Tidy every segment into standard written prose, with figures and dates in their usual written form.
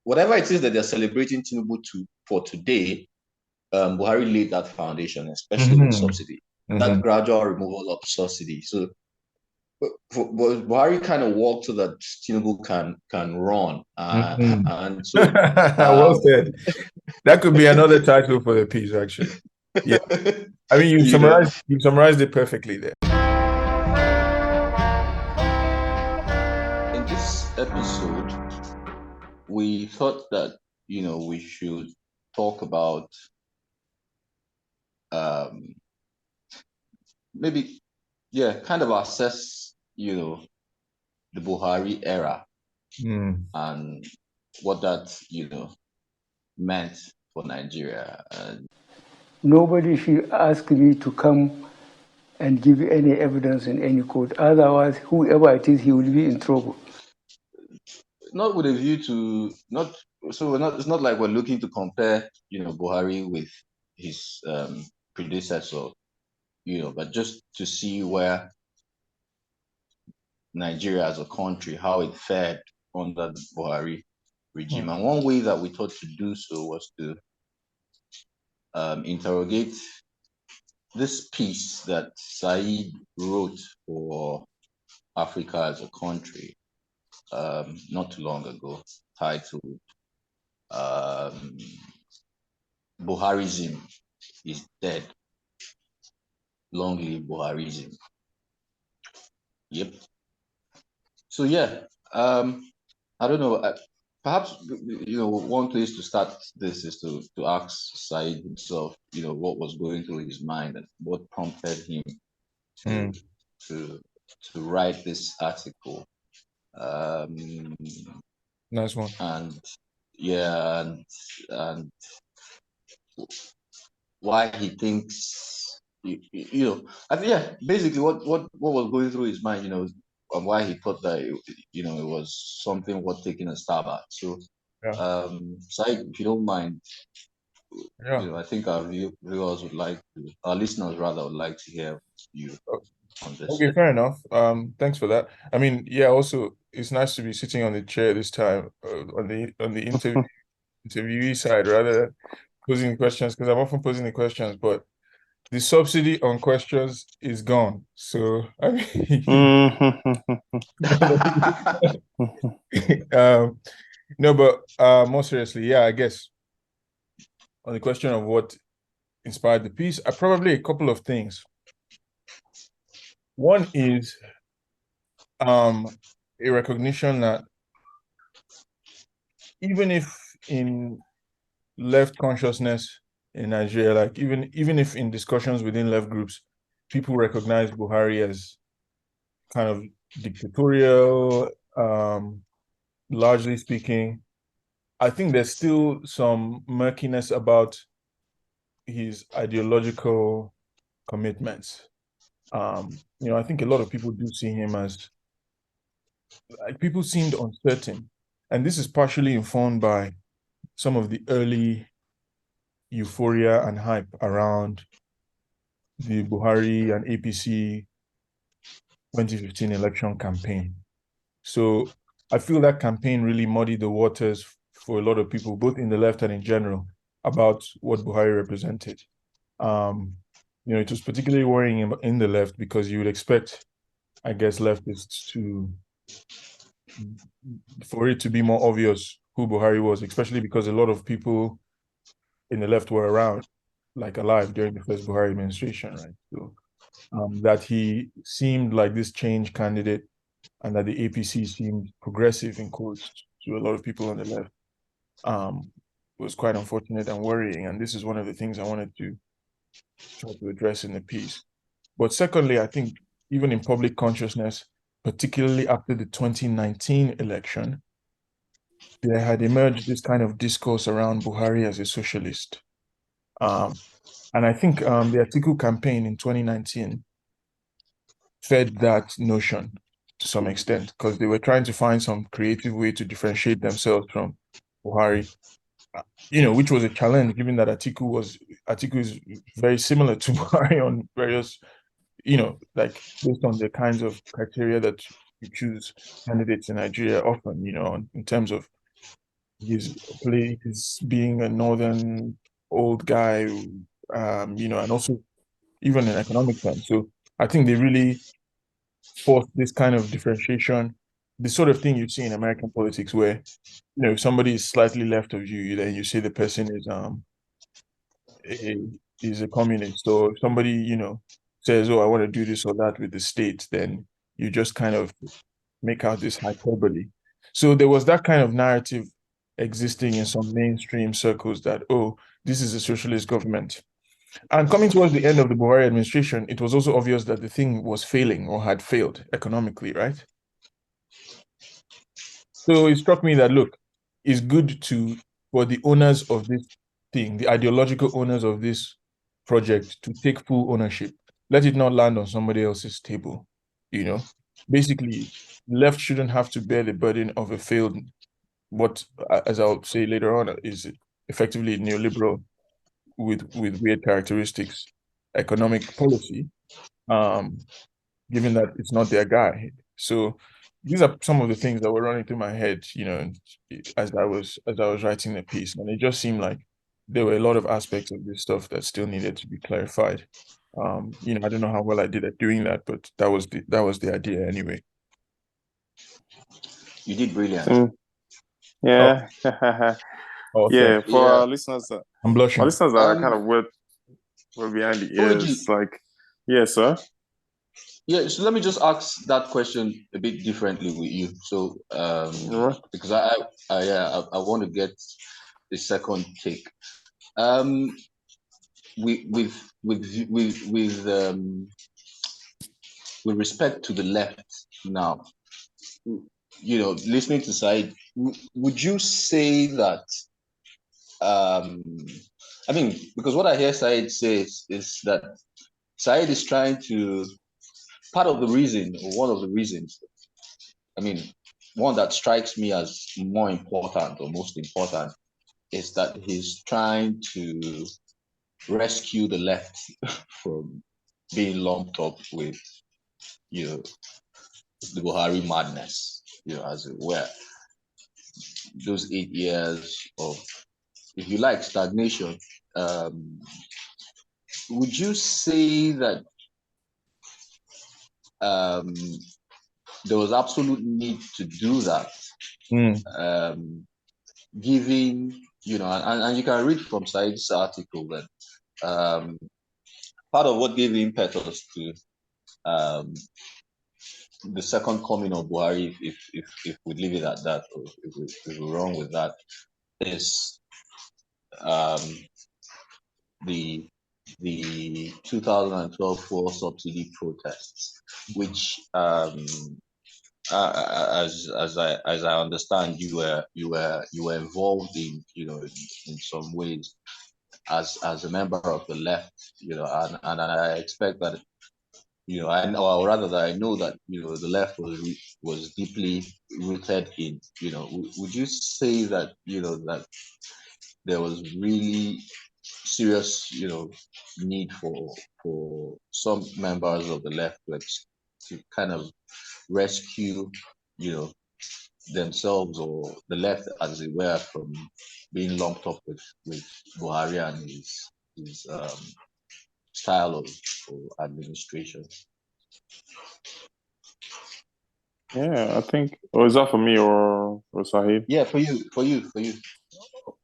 whatever it is that they're celebrating Tinubu for today, Buhari laid that foundation, especially with subsidy, that gradual removal of subsidy. So but Buhari kind of walked so that Tinubu can run, and so well said. That could be another title for the piece, actually. Yeah, I mean, you've summarized it perfectly there. In this episode, we thought that we should talk about maybe kind of assess the Buhari era and what that meant for Nigeria. And nobody should ask me to come and give any evidence in any court. Otherwise, whoever it is, he will be in trouble. Not with a view to it's not like we're looking to compare Buhari with his predecessor, but just to see where Nigeria as a country, how it fared under the Buhari regime. And one way that we thought to do so was to interrogate this piece that Said wrote for Africa as a Country not too long ago, titled Buharism is Dead. Long live Buharism. Yep. So I don't know. Perhaps one place to start this is to ask Said himself, what was going through his mind and what prompted him to write this article. Nice one. And and why he thinks I think basically what was going through his mind, and why he thought that it was something worth taking a stab at. So Said, if you don't mind, I think our viewers would like to, our listeners rather, would like to hear you on this. Okay, fair enough. Thanks for that. I mean, also it's nice to be sitting on the chair this time on the interviewee side rather than posing questions, because I'm often posing the questions, but the subsidy on questions is gone. So I mean, no, but more seriously, I guess on the question of what inspired the piece, probably a couple of things. One is a recognition that even if in left consciousness in Nigeria, like even if in discussions within left groups, people recognize Buhari as kind of dictatorial, largely speaking, I think there's still some murkiness about his ideological commitments. I think a lot of people do see him as, like, people seemed uncertain. And this is partially informed by some of the early euphoria and hype around the Buhari and APC 2015 election campaign. So I feel that campaign really muddied the waters for a lot of people, both in the left and in general, about what Buhari represented. It was particularly worrying in the left because you would expect, I guess, leftists for it to be more obvious who Buhari was, especially because a lot of people in the left were around, like alive during the first Buhari administration, right? So that he seemed like this change candidate and that the APC seemed progressive, in quotes, to a lot of people on the left was quite unfortunate and worrying. And this is one of the things I wanted to try to address in the piece. But secondly, I think even in public consciousness, particularly after the 2019 election, there had emerged this kind of discourse around Buhari as a socialist. And I think the Atiku campaign in 2019 fed that notion to some extent, because they were trying to find some creative way to differentiate themselves from Buhari, which was a challenge, given that Atiku is very similar to Buhari on various, like based on the kinds of criteria that you choose candidates in Nigeria often, in terms of He's being a northern old guy, and also even in economic terms. So I think they really force this kind of differentiation, the sort of thing you see in American politics, where if somebody is slightly left of you, then you say the person a, is a communist. Or if somebody says, "Oh, I want to do this or that with the state," then you just kind of make out this hyperbole. So there was that kind of narrative existing in some mainstream circles that, oh, this is a socialist government. And coming towards the end of the Buhari administration, it was also obvious that the thing was failing or had failed economically, right? So it struck me that, look, it's good for the owners of this thing, the ideological owners of this project, to take full ownership. Let it not land on somebody else's table. Basically, left shouldn't have to bear the burden of a failed, what, as I'll say later on, is effectively neoliberal with weird characteristics economic policy, um, given that it's not their guy. So these are some of the things that were running through my head, as I was writing the piece, and it just seemed like there were a lot of aspects of this stuff that still needed to be clarified. I don't know how well I did at doing that, but that was the idea anyway. You did brilliant. Yeah. Oh, yeah. For Yeah. our listeners, I'm blushing. our listeners are kind of wet behind the ears. Like, yes, sir. Yeah, so let me just ask that question a bit differently with you. So, because I want to get the second take. With respect to the left now, listening to Said, would you say that? I mean, because what I hear Said say is that Said is trying to, part of the reason, or one of the reasons, I mean, one that strikes me as more important or most important, is that he's trying to rescue the left from being lumped up with, the Buhari madness, as it were. Those 8 years of, if you like, stagnation. Would you say that there was absolute need to do that? Giving, and you can read from Said's article that part of what gave the impetus to the second coming of Buhari, if we leave it at that, or if we're wrong with that, is the 2012 fuel subsidy protests, which, as I understand, you were involved in, in some ways as a member of the left, and I expect that, I know, or rather that I know that, the left was deeply rooted in, would you say that, that there was really serious, need for some members of the left to kind of rescue, themselves, or the left, as it were, from being lumped up with Buhari and his style of administration? Yeah, I think. Or is that for me or Sahib? Yeah, for you.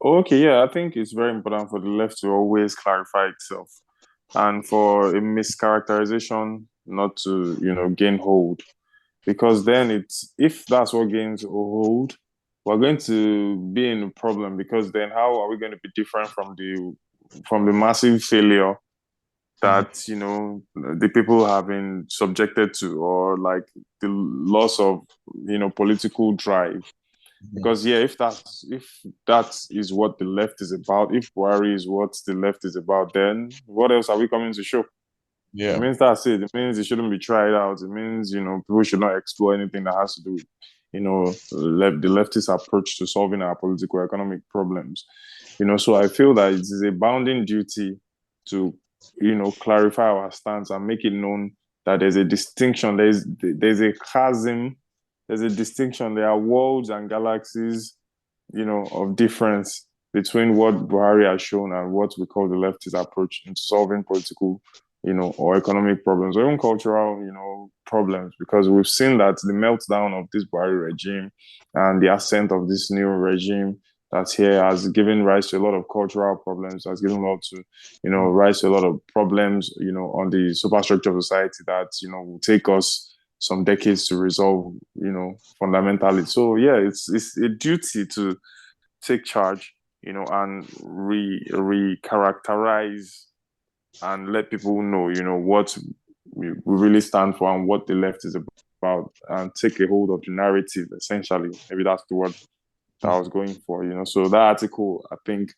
Okay, yeah, I think it's very important for the left to always clarify itself, and for a mischaracterization not to, gain hold, because then if that's what gains a hold, we're going to be in a problem, because then how are we going to be different from the massive failure that the people have been subjected to, or like the loss of political drive? Because if that is what the left is about, if Buhari is what the left is about, then what else are we coming to show? Yeah. It means that's it. It means it shouldn't be tried out. It means people should not explore anything that has to do with the leftist approach to solving our political economic problems. So I feel that it is a bounden duty to clarify our stance and make it known that there's a distinction. There's a chasm. There's a distinction. There are worlds and galaxies of difference between what Buhari has shown and what we call the leftist approach into solving political, or economic problems, or even cultural, problems, because we've seen that the meltdown of this Buhari regime and the ascent of this new regime that's here has given rise to a lot of cultural problems, has given a lot to, rise to a lot of problems, on the superstructure of society that, will take us some decades to resolve, fundamentally. So yeah, it's a duty to take charge, and re-characterize and let people know, what we really stand for and what the left is about, and take a hold of the narrative, essentially. Maybe that's the word that I was going for, So that article, I think,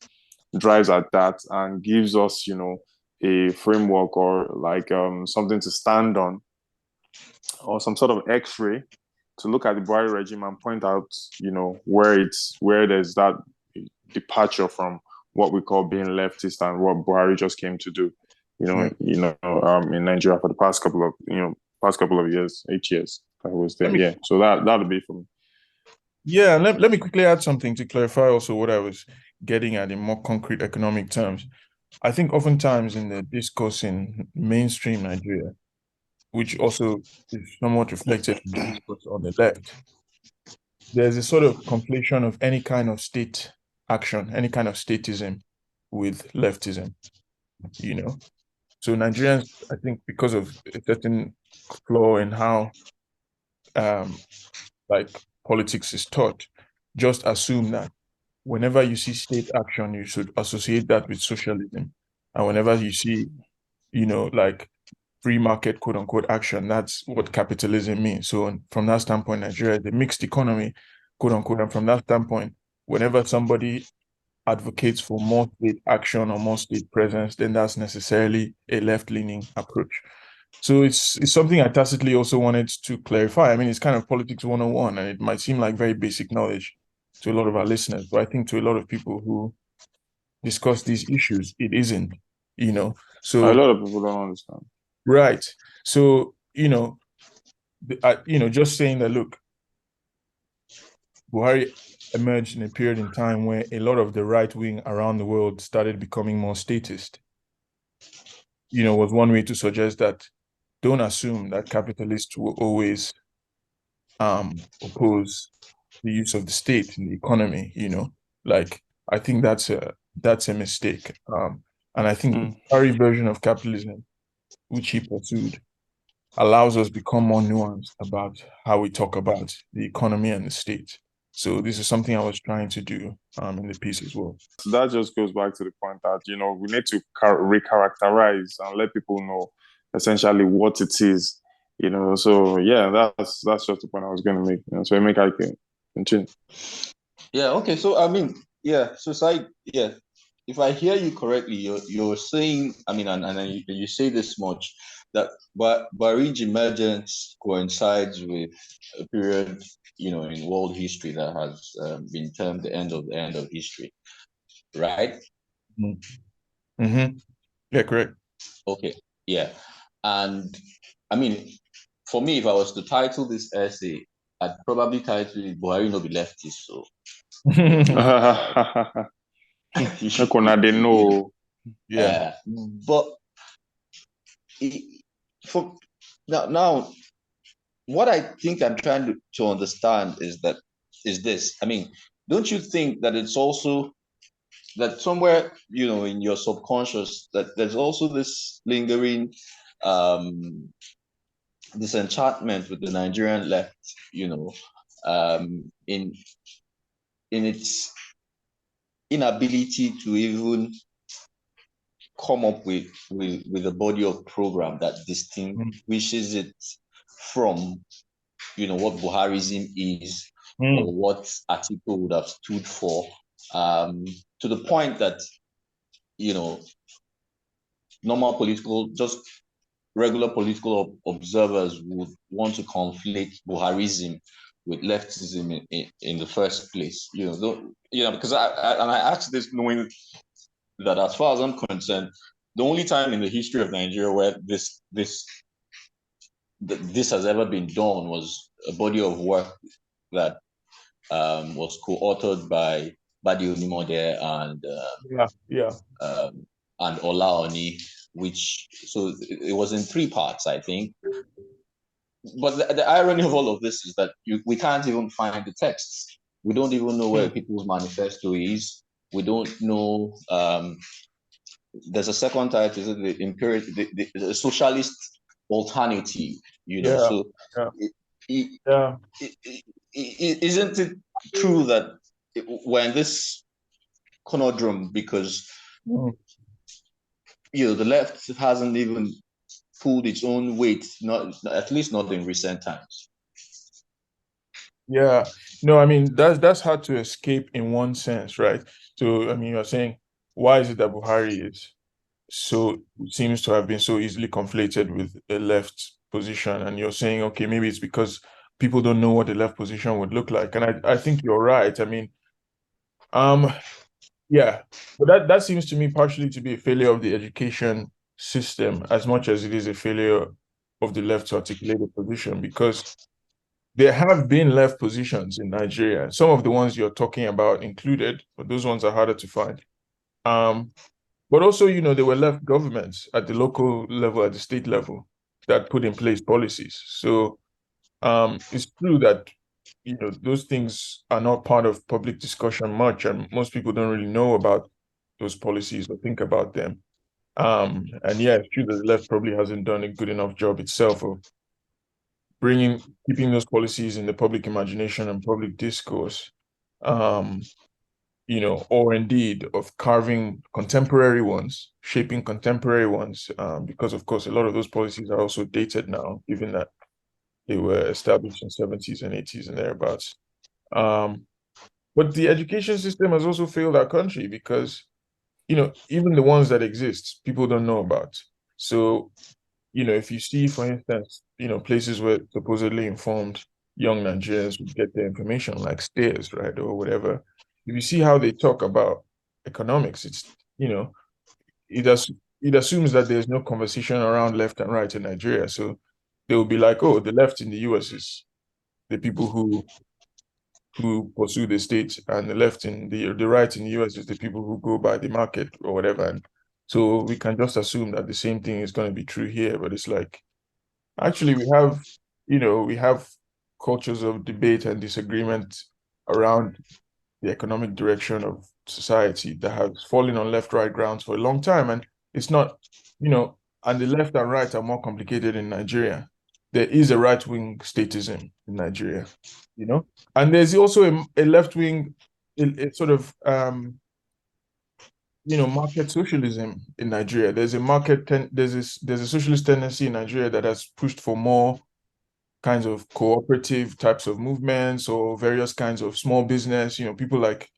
drives at that and gives us, a framework or like something to stand on, or some sort of X-ray to look at the Buhari regime and point out, where there's that departure from what we call being leftist and what Buhari just came to do, in Nigeria for the past couple of years, 8 years that he was there. Yeah, so that'll be for me. Yeah, let me quickly add something to clarify also what I was getting at in more concrete economic terms. I think oftentimes in the discourse in mainstream Nigeria, which also is somewhat reflected in the discourse on the left, there's a sort of conflation of any kind of state action, any kind of statism with leftism, So Nigerians, I think, because of a certain flaw in how like politics is taught, just assume that whenever you see state action, you should associate that with socialism. And whenever you see, like free market, quote unquote, action, that's what capitalism means. So from that standpoint, Nigeria is a mixed economy, quote unquote. And from that standpoint, whenever somebody advocates for more state action or more state presence, then that's necessarily a left-leaning approach. So it's something I tacitly also wanted to clarify. I mean, it's kind of politics 101, and it might seem like very basic knowledge to a lot of our listeners, but I think to a lot of people who discuss these issues, it isn't, So a lot of people don't understand. Right. So, just saying that, look, Buhari emerged in a period in time where a lot of the right wing around the world started becoming more statist, was one way to suggest that don't assume that capitalists will always oppose the use of the state in the economy, like I think that's a mistake. And I think the Buhari version of capitalism, which he pursued, allows us become more nuanced about how we talk about the economy and the state. So this is something I was trying to do in the piece as well. So that just goes back to the point that, we need to recharacterize and let people know essentially what it is, So yeah, that's just the point I was going to make. So make I can continue. Yeah. Okay. So I mean, yeah. So yeah. If I hear you correctly, you're saying, I mean, and you say this much, that Buhari's emergence coincides with a period, in world history that has been termed the end of history, right? Mm-hmm. Yeah, correct. Okay, yeah. And I mean, for me, if I was to title this essay, I'd probably title it Buhari no be leftist. So they know. Yeah. But for now, what I think I'm trying to understand is this. I mean, don't you think that it's also that somewhere, in your subconscious, that there's also this lingering disenchantment with the Nigerian left, in its inability to even come up with a body of program that distinguishes it from, what Buharism is, or what Atiku would have stood for, to the point that, just regular political observers would want to conflate Buharism with leftism in the first place. Because I asked this knowing that, as far as I'm concerned, the only time in the history of Nigeria where this has ever been done was a body of work that was co-authored by Badi Onimode and Olaoni, which so it was in 3 parts, I think. But the irony of all of this is that we can't even find the texts. We don't even know where People's Manifesto is. We don't know. There's a second title, is it the socialist alternative? So isn't it true that we're in this conundrum because the left hasn't even pulled its own weight, at least not in recent times. Yeah, no, I mean that's hard to escape in one sense, right? So I mean, you're saying, why is it that Buhari seems to have been so easily conflated with a left position? And you're saying, okay, maybe it's because people don't know what the left position would look like. And I think you're right. I mean, yeah, but that seems to me partially to be a failure of the education system as much as it is a failure of the left to articulate a position, because there have been left positions in Nigeria. Some of the ones you're talking about included, but those ones are harder to find. But also, there were left governments at the local level, at the state level, that put in place policies. So it's true that those things are not part of public discussion much, and most people don't really know about those policies or think about them. And yeah, it's true that the left probably hasn't done a good enough job itself of keeping those policies in the public imagination and public discourse, or indeed of carving contemporary ones, shaping contemporary ones, because of course a lot of those policies are also dated now, given that they were established in 70s and 80s and thereabouts. But the education system has also failed our country because, even the ones that exist, people don't know about. So, if you see, for instance, places where supposedly informed young Nigerians would get their information, like stairs, right, or whatever, if you see how they talk about economics, it's, it assumes that there's no conversation around left and right in Nigeria. So they will be like, oh, the left in the US is the people who pursue the state, and the left in the right in the US is the people who go by the market or whatever. And so we can just assume that the same thing is going to be true here. But it's like, actually, we have cultures of debate and disagreement around the economic direction of society that has fallen on left-right grounds for a long time. And it's not, and the left and right are more complicated in Nigeria. There is a right-wing statism in Nigeria, and there's also a left-wing, a sort of, market socialism in Nigeria. There's a socialist tendency in Nigeria that has pushed for more kinds of cooperative types of movements or various kinds of small business. People like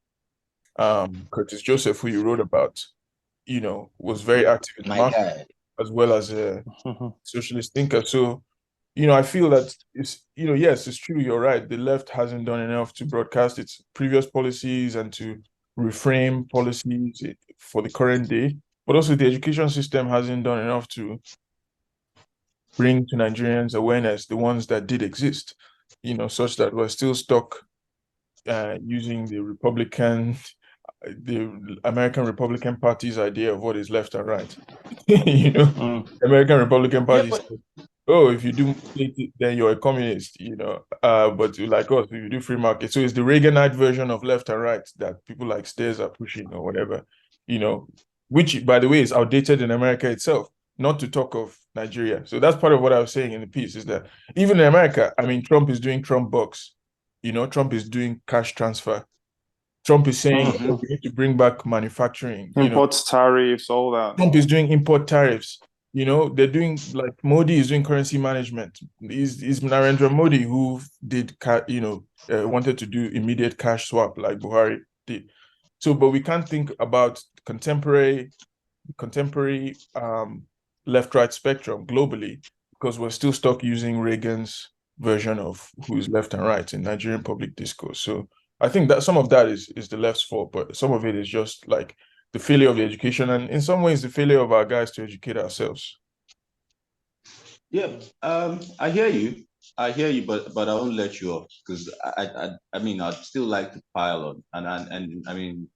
Curtis Joseph, who you wrote about, was very active in the market as well as a socialist thinker. So, I feel that yes, it's true. You're right. The left hasn't done enough to broadcast its previous policies and to reframe policies for the current day. But also the education system hasn't done enough to bring to Nigerians awareness the ones that did exist, such that we're still stuck using the American Republican Party's idea of what is left and right. The American Republican Party says, oh, if you do it, then you're a communist, but like us, if you do free market. So it's the Reaganite version of left and right that people like Stairs are pushing or whatever, which, by the way, is outdated in America itself, not to talk of Nigeria. So that's part of what I was saying in the piece, is that even in America, I mean, Trump is doing Trump bucks, Trump is doing cash transfer. Trump is saying, oh, we need to bring back manufacturing. Import tariffs, all that. Trump is doing import tariffs. They're doing, like, Modi is doing currency management. Is Narendra Modi, who did, wanted to do immediate cash swap like Buhari did. So, but we can't think about contemporary left-right spectrum globally because we're still stuck using Reagan's version of who is left and right in Nigerian public discourse. So I think that some of that is the left's fault, but some of it is just like the failure of the education, and in some ways the failure of our guys to educate ourselves. Yeah, I hear you. I hear you, but I won't let you off because I mean I'd still like to pile on, and I mean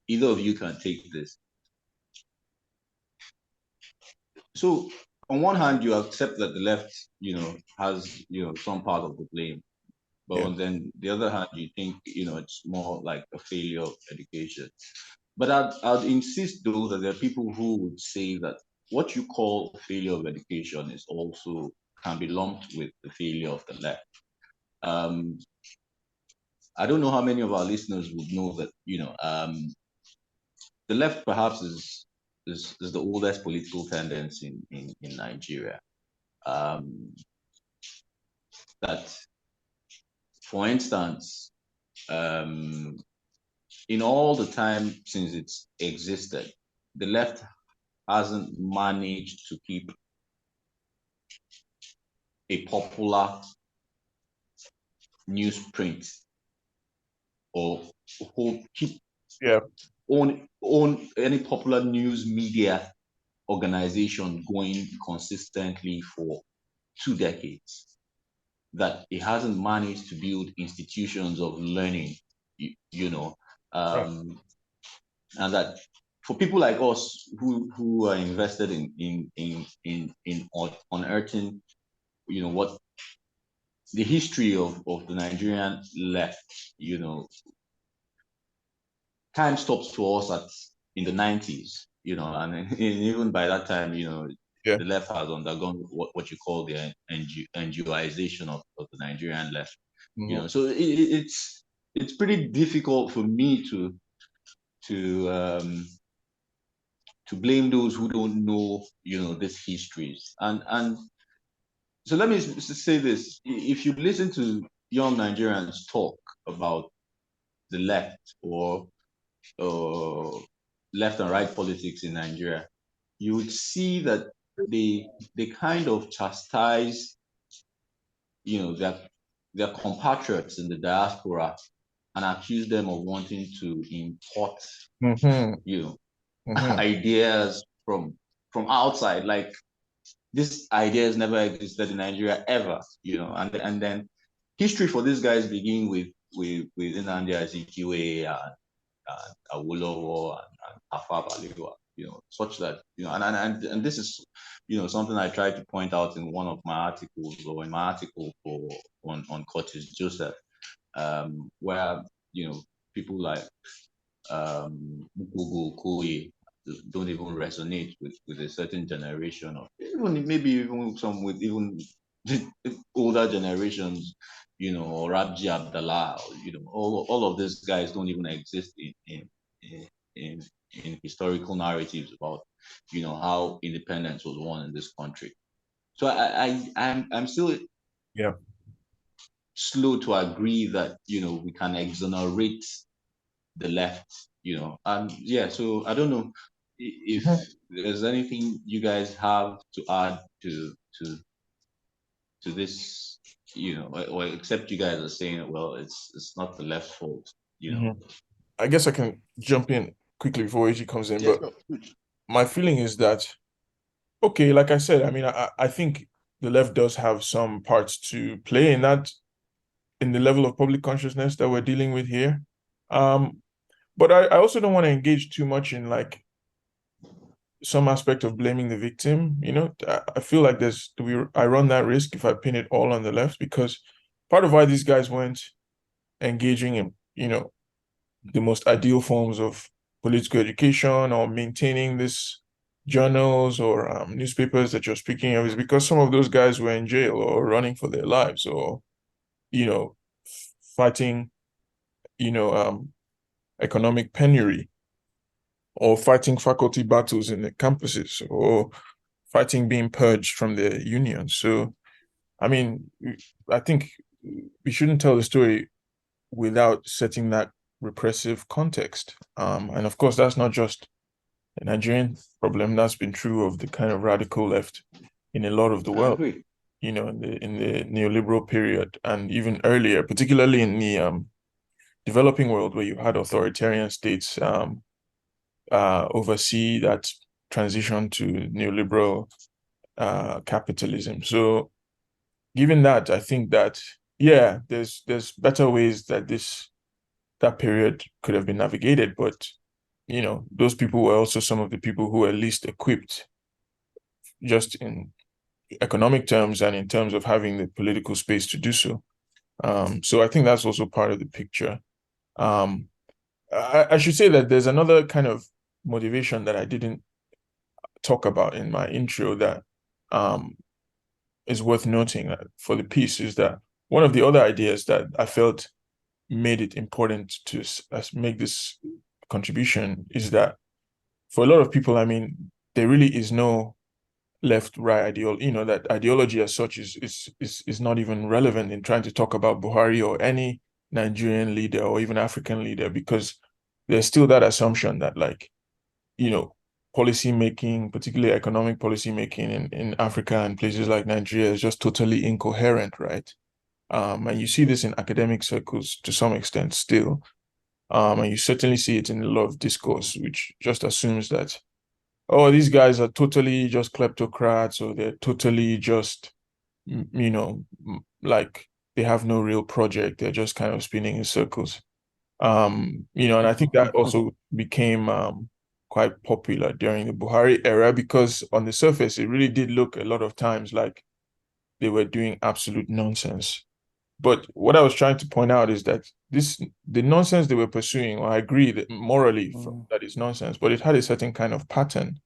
either of you can take this. So on one hand, you accept that the left, has some part of the blame, but Yeah. on then the other hand, you think it's more like a failure of education. But I'd insist though that there are people who would say that what you call a failure of education is also can be lumped with the failure of the left. Um, I don't know how many of our listeners would know that the left perhaps is the oldest political tendency in Nigeria. Um, that, for instance, um, in all the time since it's existed, the left hasn't managed to keep a popular newsprint or keep Yeah. own any popular news media organization going consistently for 2 decades. That it hasn't managed to build institutions of learning, you know, Right. and that for people like us who are invested in unearthing, what the history of the Nigerian left, time stops for us at in the 90s, and even by that time, Yeah. the left has undergone what you call the NGOization of the Nigerian left. Mhm. So it's pretty difficult for me to to blame those who don't know, these histories. And so let me say this: if you listen to young Nigerians talk about the left or uh, left and right politics in Nigeria, you would see that they kind of chastise, their compatriots in the diaspora and accuse them of wanting to import, Mhm. you know, Mhm. ideas from outside. Like this idea has never existed in Nigeria ever, and then history for these guys begin with Nnamdi Azikiwe and Awolowo and Tafawa Balewa, such that, and this is, something I tried to point out in one of my articles, or in my article on Curtis Joseph, where, people like Google Koye don't even resonate with a certain generation, or even maybe even some with even older generations, or Rabji Abdallah, all of these guys don't even exist in in historical narratives about, how independence was won in this country. So I'm still Yeah. slow to agree that, we can exonerate the left, and yeah. So I don't know if Mhm. there's anything you guys have to add to this, or except you guys are saying, well, it's not the left fault. Mhm. I guess I can jump in quickly before AG comes in, Yes, but no. my feeling is that, okay, like I said, I mean, I think the left does have some parts to play in that, in the level of public consciousness that we're dealing with here. Um, but I also don't want to engage too much in like some aspect of blaming the victim. I feel like I run that risk if I pin it all on the left, because part of why these guys weren't engaging in, the most ideal forms of political education or maintaining this journals or newspapers that you're speaking of is because some of those guys were in jail or running for their lives, or you know fighting economic penury, or fighting faculty battles in the campuses, or fighting being purged from the union. So I mean, I think we shouldn't tell the story without setting that repressive context. And of course, that's not just a Nigerian problem. That's been true of the kind of radical left in a lot of the I world, agree. in the neoliberal period and even earlier, particularly in the developing world, where you had authoritarian states oversee that transition to neoliberal capitalism. So given that, I think that, yeah, there's better ways that that period could have been navigated, but those people were also some of the people who were least equipped, just in economic terms and in terms of having the political space to do so. So I think that's also part of the picture. I should say that there's another kind of motivation that I didn't talk about in my intro that is worth noting for the piece, is that one of the other ideas that I felt made it important to make this contribution is that for a lot of people, I mean, there really is no left-right ideology. That ideology as such is not even relevant in trying to talk about Buhari or any Nigerian leader or even African leader, because there's still that assumption that, like, policy making, particularly economic policy making in Africa and places like Nigeria, is just totally incoherent, right? And you see this in academic circles to some extent still. And you certainly see it in a lot of discourse, which just assumes that, oh, these guys are totally just kleptocrats, or they're totally just, like they have no real project. They're just kind of spinning in circles. And I think that also became quite popular during the Buhari era, because on the surface, it really did look a lot of times like they were doing absolute nonsense. But what I was trying to point out is that the nonsense they were pursuing, well, I agree that morally that is nonsense, but it had a certain kind of pattern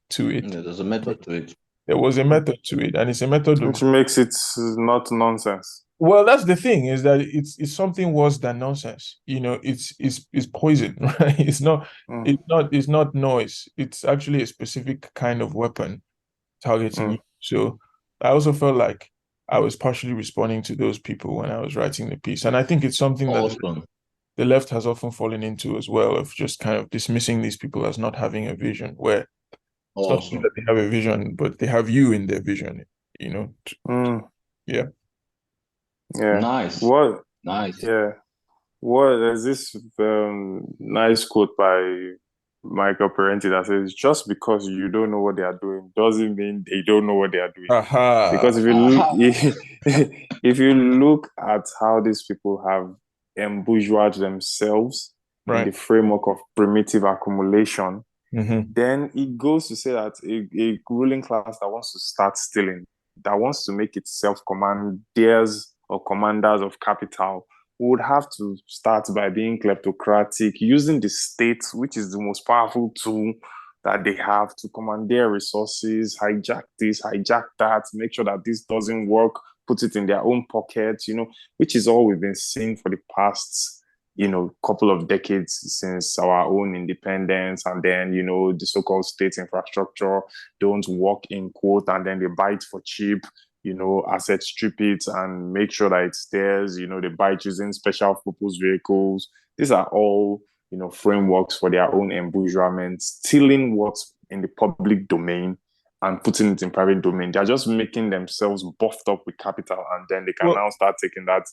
to it. Yeah, there's a method to it. There was a method to it, and it's a method which makes it not nonsense. Well, that's the thing, is that it's something worse than nonsense. It's poison, right? It's not noise. It's actually a specific kind of weapon targeting you. So I also felt like I was partially responding to those people when I was writing the piece. And I think it's something that the left has often fallen into as well, of just kind of dismissing these people as not having a vision, where it's not that they have a vision, but they have you in their vision, Yeah. Yeah. Nice. What? Nice. Yeah. There's this nice quote by Michael Parenti that says, just because you don't know what they are doing doesn't mean they don't know what they are doing. Because if you look at how these people have embourgeoised themselves in the framework of primitive accumulation, then it goes to say that a ruling class that wants to start stealing, that wants to make itself commanders or commanders of capital, would have to start by being kleptocratic, using the state, which is the most powerful tool that they have, to commandeer resources, hijack this, hijack that, make sure that this doesn't work, put it in their own pockets, which is all we've been seeing for the past, couple of decades since our own independence. And then, the so-called state infrastructure don't work, in quote, and then they buy it for cheap. Asset strip it and make sure that it's theirs. They buy it using special purpose vehicles. These are all, frameworks for their own embourgeoisement, stealing what's in the public domain and putting it in private domain. They're just making themselves buffed up with capital, and then they can now start taking that,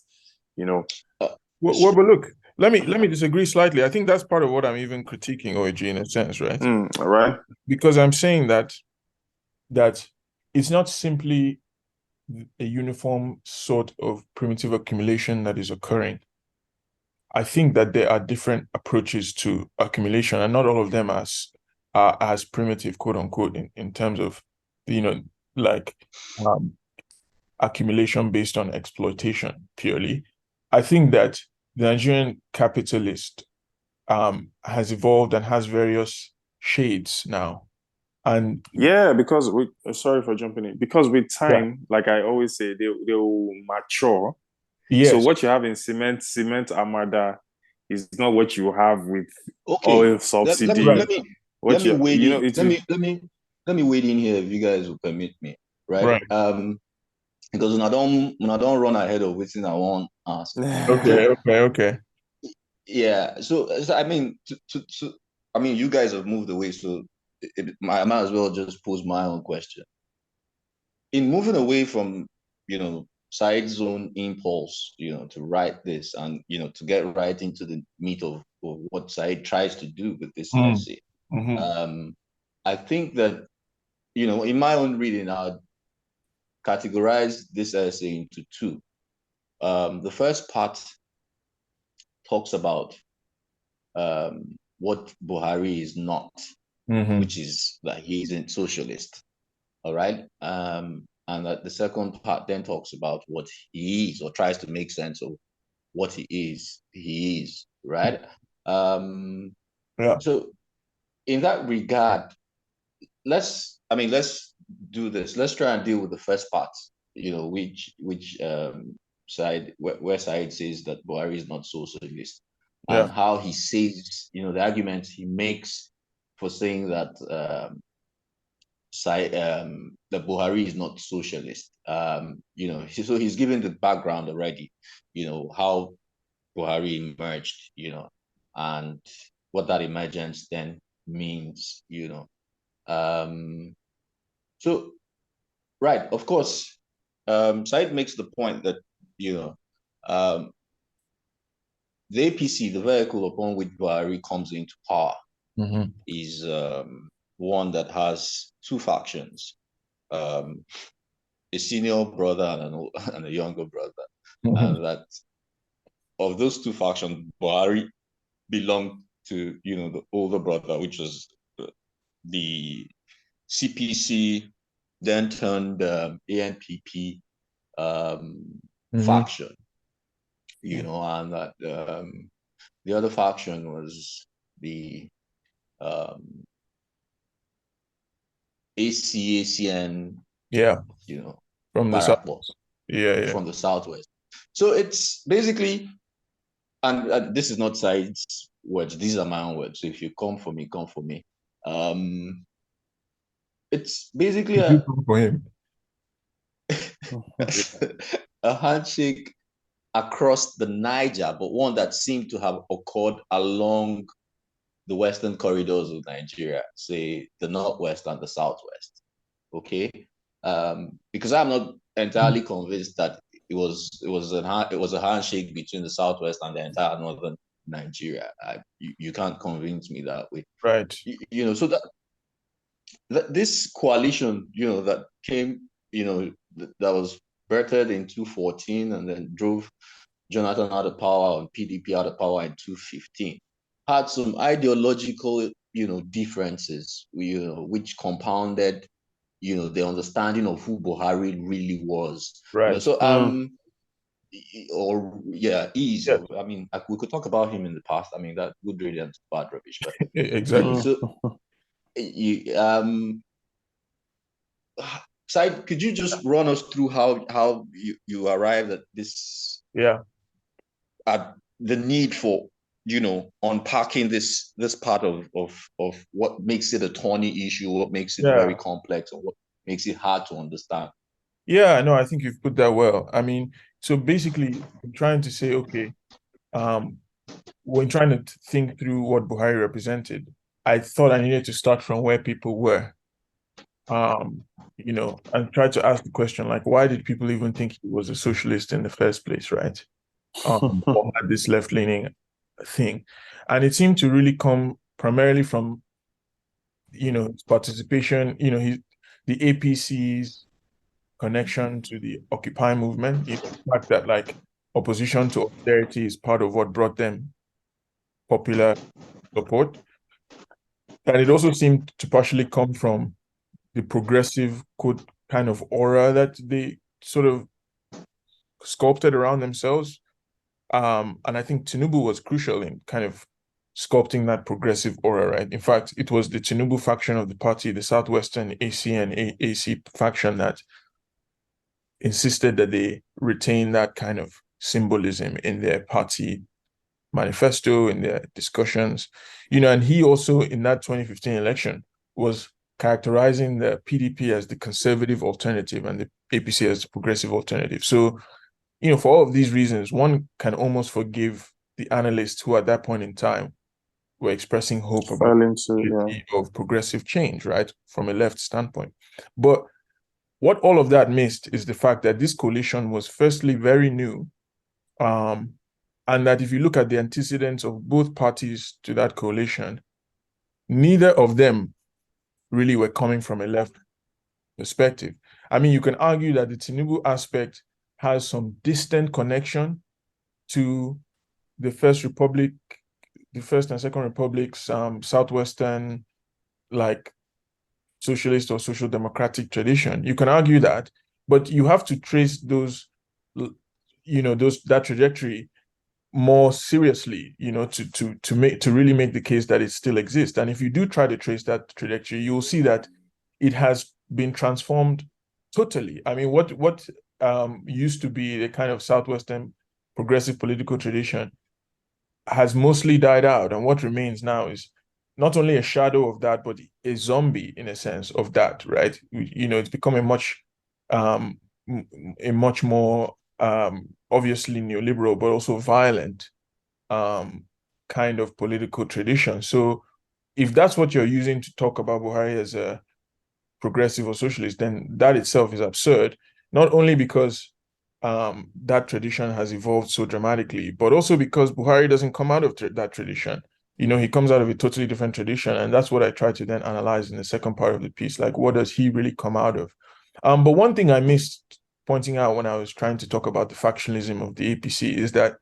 But look, let me disagree slightly. I think that's part of what I'm even critiquing OAG in a sense, right? Right. Because I'm saying that it's not simply a uniform sort of primitive accumulation that is occurring. I think that there are different approaches to accumulation, and not all of them are as primitive, quote unquote, in terms of, accumulation based on exploitation purely. I think that the Nigerian capitalist has evolved and has various shades now. And yeah, because sorry for jumping in, because with time, like I always say, they will mature. Yes. So what you have in cement armada is not what you have with oil subsidy. Let me wade in here, if you guys will permit me, right? Because when I don't run ahead of what's I want ask. Okay. Yeah. So I mean, you guys have moved away, so I might as well just pose my own question. In moving away from, side zone impulse, to write this and, to get right into the meat of what Said tries to do with this essay. I think that, in my own reading, I'd categorized this essay into two. The first part talks about what Buhari is not, which is that he isn't socialist. All right. And that the second part then talks about what he is, or tries to make sense of what he is. He is, right? So in that regard, let's do this. Let's try and deal with the first part, which side where side says that Buhari is not socialist, and how he says, the arguments he makes for saying that that Buhari is not socialist. So he's given the background already, how Buhari emerged, and what that emergence then means, So, right, of course, Said makes the point that, the APC, the vehicle upon which Buhari comes into power, is one that has two factions, a senior brother and a younger brother. And that of those two factions, Buhari belonged to, the older brother, which was the CPC, then turned ANPP faction, and that the other faction was the ACN, from the south. From the southwest. So it's basically, and this is not Said's words, these are my own words. So if you come for me, come for me. It's basically a handshake across the Niger, but one that seemed to have occurred along the western corridors of Nigeria, say the northwest and the southwest. Okay, because I'm not entirely convinced that it was a handshake between the southwest and the entire northern Nigeria. You can't convince me that way, right? So that this coalition, that came, that was birthed in 2014 and then drove Jonathan out of power and PDP out of power in 2015, had some ideological, differences, which compounded, the understanding of who Buhari really was. Right. We could talk about him in the past. That good riddance, bad rubbish. But exactly. Said, could you just run us through how you arrived at this? At the need for unpacking this part of what makes it a thorny issue, what makes it very complex, and what makes it hard to understand. Yeah, no, I think you've put that well. So basically, I'm trying to say, okay, when trying to think through what Buhari represented, I thought I needed to start from where people were, and try to ask the question, like, why did people even think he was a socialist in the first place, right? Or had this left-leaning thing. And it seemed to really come primarily from, his participation, the APC's connection to the Occupy movement, the fact that, like, opposition to austerity is part of what brought them popular support. And it also seemed to partially come from the progressive kind of aura that they sort of sculpted around themselves. And I think Tinubu was crucial in kind of sculpting that progressive aura, right? In fact, it was the Tinubu faction of the party, the Southwestern AC and AC faction, that insisted that they retain that kind of symbolism in their party manifesto, in their discussions, and he also, in that 2015 election, was characterizing the PDP as the conservative alternative and the APC as the progressive alternative. So, for all of these reasons, one can almost forgive the analysts who at that point in time were expressing hope about of progressive change, right, from a left standpoint. But what all of that missed is the fact that this coalition was firstly very new, and that if you look at the antecedents of both parties to that coalition, neither of them really were coming from a left perspective. I mean, you can argue that the Tinubu aspect has some distant connection to the First Republic, the First and Second Republics, Southwestern, like socialist or social democratic tradition. You can argue that, but you have to trace those, that trajectory more seriously, to really make the case that it still exists. And if you do try to trace that trajectory, you'll see that it has been transformed totally. I mean, what used to be a kind of Southwestern progressive political tradition has mostly died out, and what remains now is not only a shadow of that, but a zombie in a sense of that, right? It's become um, a much more obviously neoliberal, but also violent kind of political tradition. So if that's what you're using to talk about Buhari as a progressive or socialist, then that itself is absurd, not only because that tradition has evolved so dramatically, but also because Buhari doesn't come out of that tradition. He comes out of a totally different tradition, and that's what I try to then analyze in the second part of the piece. Like, what does he really come out of? But one thing I missed pointing out when I was trying to talk about the factionalism of the APC is that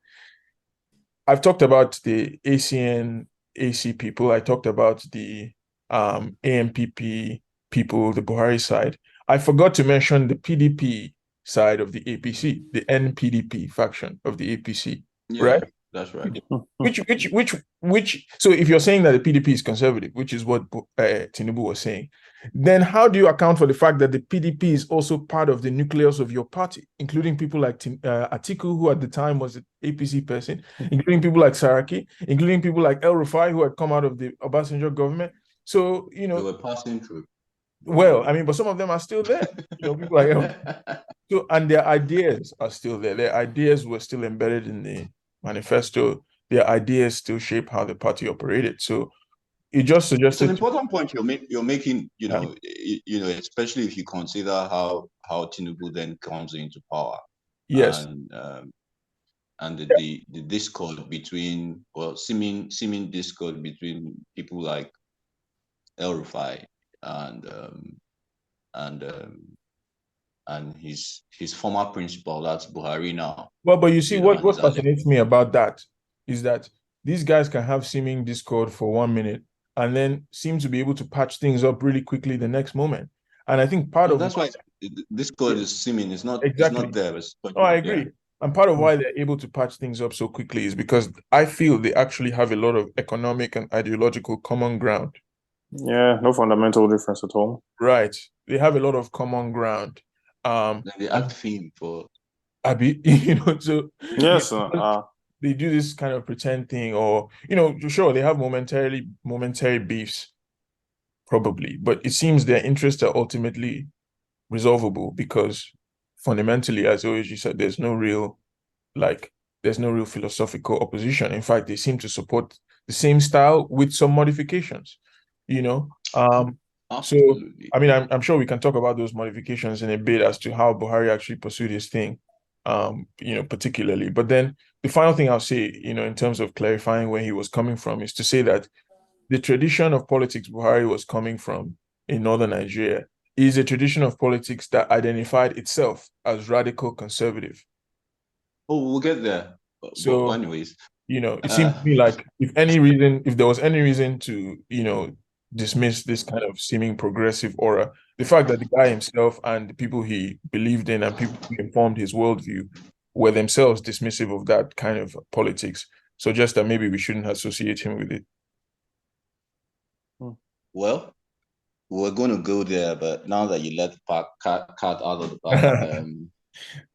I've talked about the ACN, AC people. I talked about the AMPP people, the Buhari side. I forgot to mention the PDP side of the APC, the NPDP faction of the APC, Yeah, right? that's right. Which, so if you're saying that the PDP is conservative, which is what Tinubu was saying, then how do you account for the fact that the PDP is also part of the nucleus of your party, including people like Atiku, who at the time was an APC person, including people like Saraki, including people like El Rufai, who had come out of the Obasanjo government? So, They were passing through. well, I mean, but some of them are still there. People like so, and their ideas are still there. Their ideas were still embedded in the manifesto. Their ideas still shape how the party operated. So it just It's an suggested important point you're making. Especially if you consider how Tinubu then comes into power, yes. and the discord between, well, seeming discord between people like El Rufai and and um, and his former principal, that's Buhari now. Well, but you see, what And his fascinates me about that is that these guys can have seeming discord for 1 minute and then seem to be able to patch things up really quickly the next moment. And I think part and of that's why discord is seeming. It's not exactly. there. Oh, I agree. And part of why they're able to patch things up so quickly is because I feel they actually have a lot of economic and ideological common ground. Yeah, no fundamental difference at all. Right. They have a lot of common ground. Then they act theme for Abby, so yes, they do this kind of pretend thing, or sure, they have momentary beefs, probably, but it seems their interests are ultimately resolvable because fundamentally, as always you said, there's no real philosophical opposition. In fact, they seem to support the same style with some modifications, you know. So I mean, I'm sure we can talk about those modifications in a bit as to how Buhari actually pursued his thing, particularly. But then the final thing I'll say, in terms of clarifying where he was coming from, is to say that the tradition of politics Buhari was coming from in northern Nigeria is a tradition of politics that identified itself as radical conservative. Oh, we'll get there. So, But anyways, it seems to me like if there was any reason to, dismiss this kind of seeming progressive aura, the fact that the guy himself and the people he believed in and people who informed his worldview were themselves dismissive of that kind of politics suggests that maybe we shouldn't associate him with it. Well, we're going to go there, but now that you let the cat out of the bag,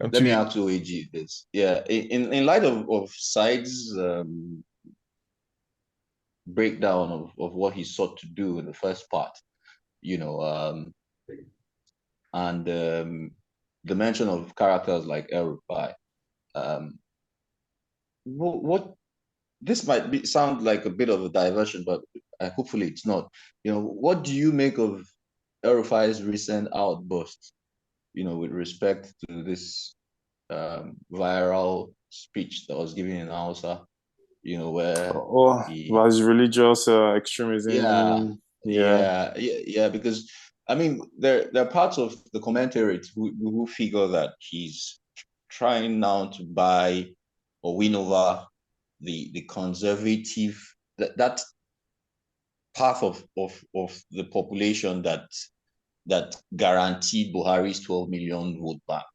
let me ask OAG this. Yeah, in light of Side's breakdown of what he sought to do in the first part, and the mention of characters like El Rufai, what this might sound like a bit of a diversion, but hopefully it's not. What do you make of El Rufai's recent outburst, with respect to this viral speech that was given in Hausa, where was religious extremism. yeah, because I mean, there are parts of the commentators who figure that he's trying now to buy or win over the conservative that part of the population that guaranteed Buhari's 12 million vote back.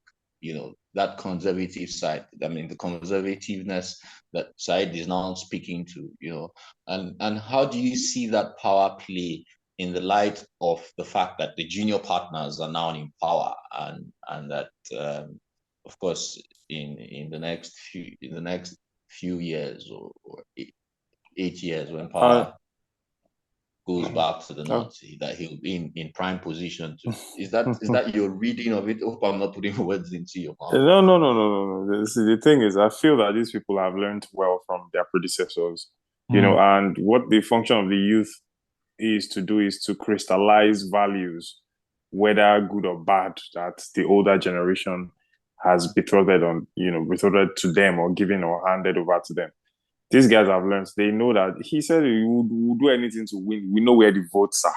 That conservative side. I mean, the conservativeness that side is now speaking to. And how do you see that power play in the light of the fact that the junior partners are now in power, and that of course in the next few years or 8 years when power goes back to the north, that he'll be in prime position to. Is that your reading of it? Hope I'm not putting words into your mouth. No. See, the thing is, I feel that these people have learned well from their predecessors, and what the function of the youth is to do is to crystallize values, whether good or bad, that the older generation has betrothed to them or given or handed over to them. These guys have learned. They know that he said he would do anything to win. We know where the votes are,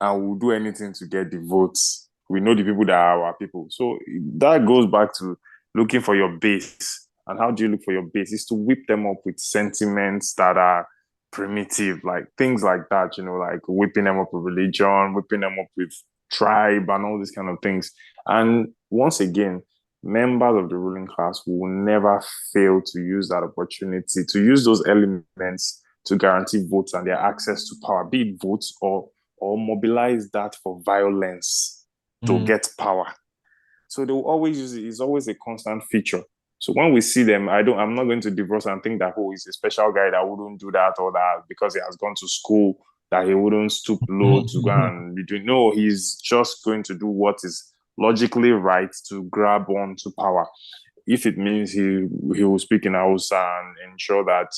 and we'll do anything to get the votes. We know the people that are our people. So that goes back to looking for your base. And how do you look for your base? Is to whip them up with sentiments that are primitive, like things like that, like whipping them up with religion, whipping them up with tribe and all these kind of things. And once again, members of the ruling class will never fail to use that opportunity, to use those elements to guarantee votes and their access to power, be it votes or mobilize that for violence to get power. So they will always use it. It's always a constant feature. So when we see them, I'm not going to divorce and think that, he's a special guy that wouldn't do that or that because he has gone to school, that he wouldn't stoop low to go and be doing. No, he's just going to do what is logically right to grab on to power. If it means he will speak in Hausa and ensure that,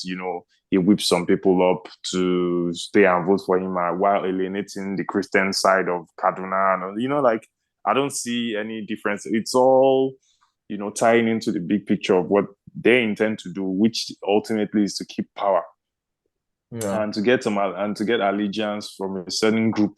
he whips some people up to stay and vote for him while alienating the Christian side of Kaduna. And, I don't see any difference. It's all, tying into the big picture of what they intend to do, which ultimately is to keep power. Yeah. And to get allegiance from a certain group,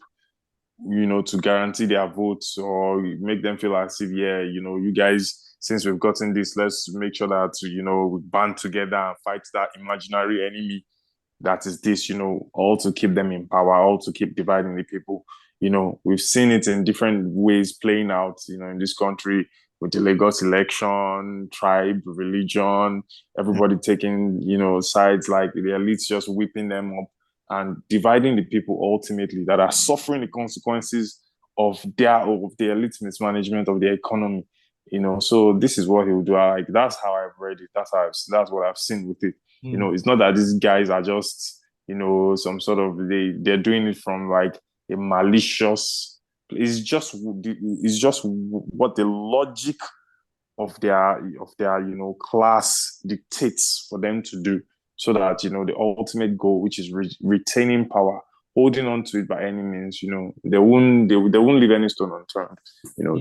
to guarantee their votes or make them feel as if, you guys, since we've gotten this, let's make sure that, we band together and fight that imaginary enemy that is this, all to keep them in power, all to keep dividing the people. We've seen it in different ways playing out, in this country with the Lagos election, tribe, religion, everybody taking, sides, like the elites just whipping them up and dividing the people ultimately that are suffering the consequences of the elite mismanagement of the economy. So this is what he will do. That's how I've read it. That's what I've seen with it. It's not that these guys are just, some sort of they're doing it from like a malicious. It's just what the logic of their class dictates for them to do, so that the ultimate goal, which is retaining power, holding on to it by any means, they won't leave any stone unturned,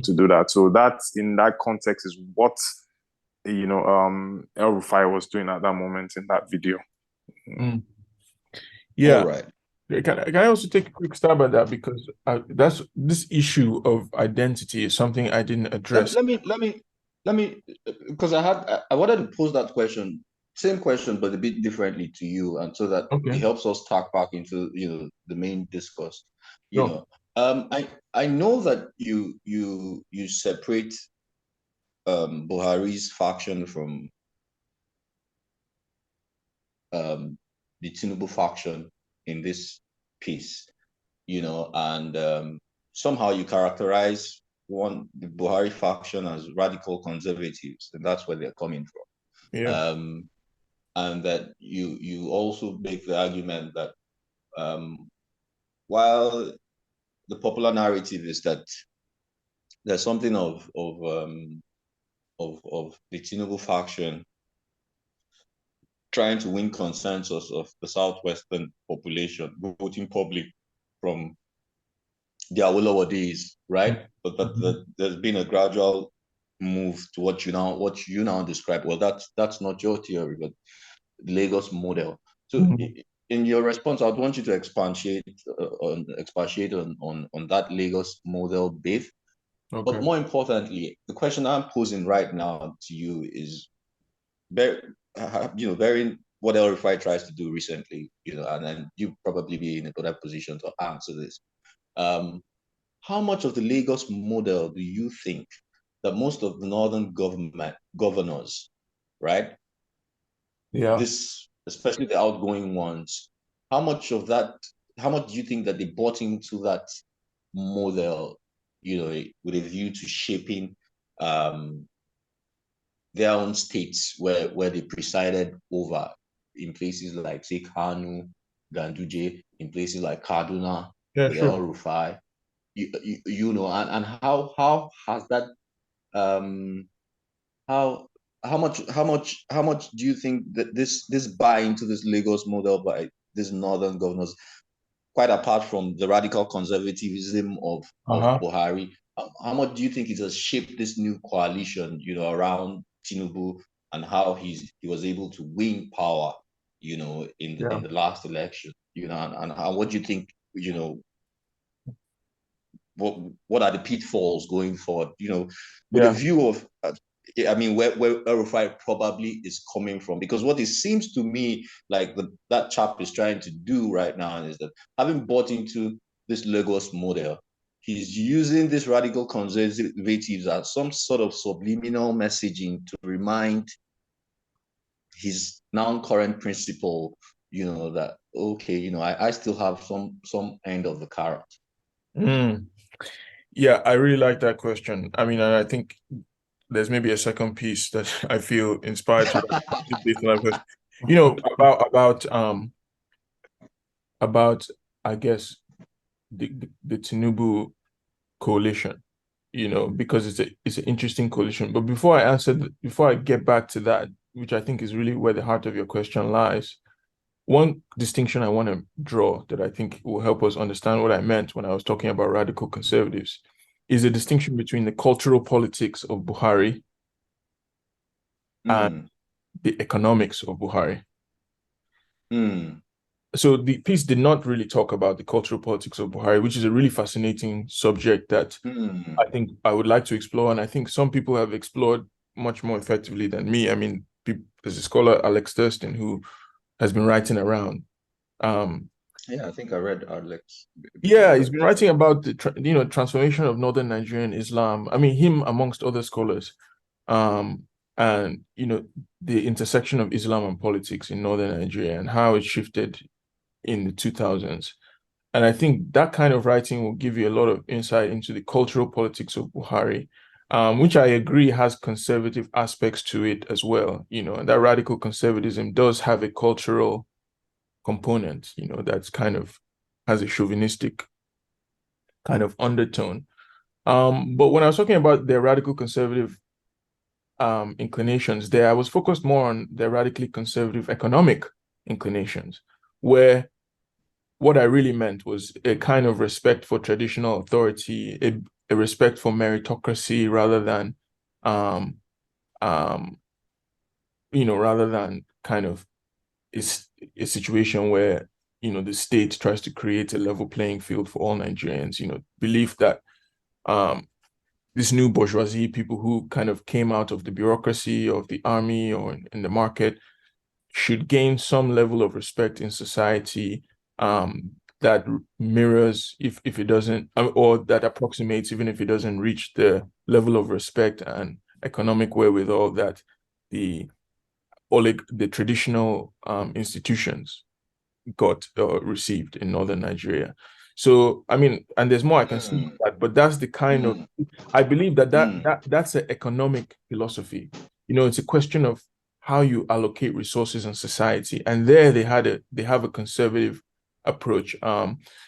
to do that. So that in that context is what El Rufai was doing at that moment in that video. Yeah. All right. Can I also take a quick stab at that, because that's this issue of identity is something I didn't address. Let me because I wanted to pose that question, same question but a bit differently to you, and so that it helps us talk back into the main discourse. I know that you separate Buhari's faction from the Tinubu faction in this piece, and somehow you characterize the Buhari faction as radical conservatives, and that's where they're coming from. Yeah. And that you also make the argument that while the popular narrative is that there's something of the Tinubu faction trying to win consensus of the southwestern population, voting public from the Awolowo days, right? But there's been a gradual move to what you now describe. Well, that's not your theory, but Lagos model. So in your response, I'd want you to expatiate on that Lagos model bit. Okay. But more importantly, the question I'm posing right now to you is, bearing what El Rufai tries to do recently, and then you probably be in a better position to answer this. How much of the Lagos model do you think that most of the northern governors, right? Yeah. This, especially the outgoing ones, how much do you think that they bought into that model, with a view to shaping their own states where they presided over, in places like, say, Kanu, Ganduje, in places like Kaduna, with El Rufai, and how has that how much do you think that this buy into this Lagos model by these northern governors, quite apart from the radical conservatism of Buhari, how much do you think it has shaped this new coalition, around Tinubu, and how he was able to win power, in the last election, and what do you think, what are the pitfalls going forward, with a view of, where El Rufai probably is coming from? Because what it seems to me like that chap is trying to do right now is that, having bought into this Lagos model, he's using these radical conservatives as some sort of subliminal messaging to remind his now current principle, that, okay, I still have some end of the carrot. Yeah, I really like that question. And I think there's maybe a second piece that I feel inspired to based on that question. About I guess the Tinubu coalition, because it's an interesting coalition. But before I get back to that, which I think is really where the heart of your question lies, one distinction I want to draw that I think will help us understand what I meant when I was talking about radical conservatives is a distinction between the cultural politics of Buhari and the economics of Buhari. So the piece did not really talk about the cultural politics of Buhari, which is a really fascinating subject that I think I would like to explore. And I think some people have explored much more effectively than me. There's a scholar, Alex Thurston, who has been writing around. Yeah, I think I read Alex. Yeah, he's been writing about the transformation of northern Nigerian Islam. Him amongst other scholars, and the intersection of Islam and politics in northern Nigeria and how it shifted in the 2000s. And I think that kind of writing will give you a lot of insight into the cultural politics of Buhari, which I agree has conservative aspects to it as well. And that radical conservatism does have a cultural component, that's kind of has a chauvinistic kind of undertone. But when I was talking about their radical conservative inclinations there, I was focused more on their radically conservative economic inclinations, where what I really meant was a kind of respect for traditional authority, a respect for meritocracy rather than kind of a situation where the state tries to create a level playing field for all Nigerians. Belief that this new bourgeoisie, people who kind of came out of the bureaucracy of the army or in the market, should gain some level of respect in society that mirrors, if it doesn't, or that approximates, even if it doesn't reach the level of respect and economic wherewithal that the traditional institutions got received in northern Nigeria. So and there's more I can say about that, but that's the kind of, I believe that's an economic philosophy. It's a question of how you allocate resources in society, and there they have a conservative approach.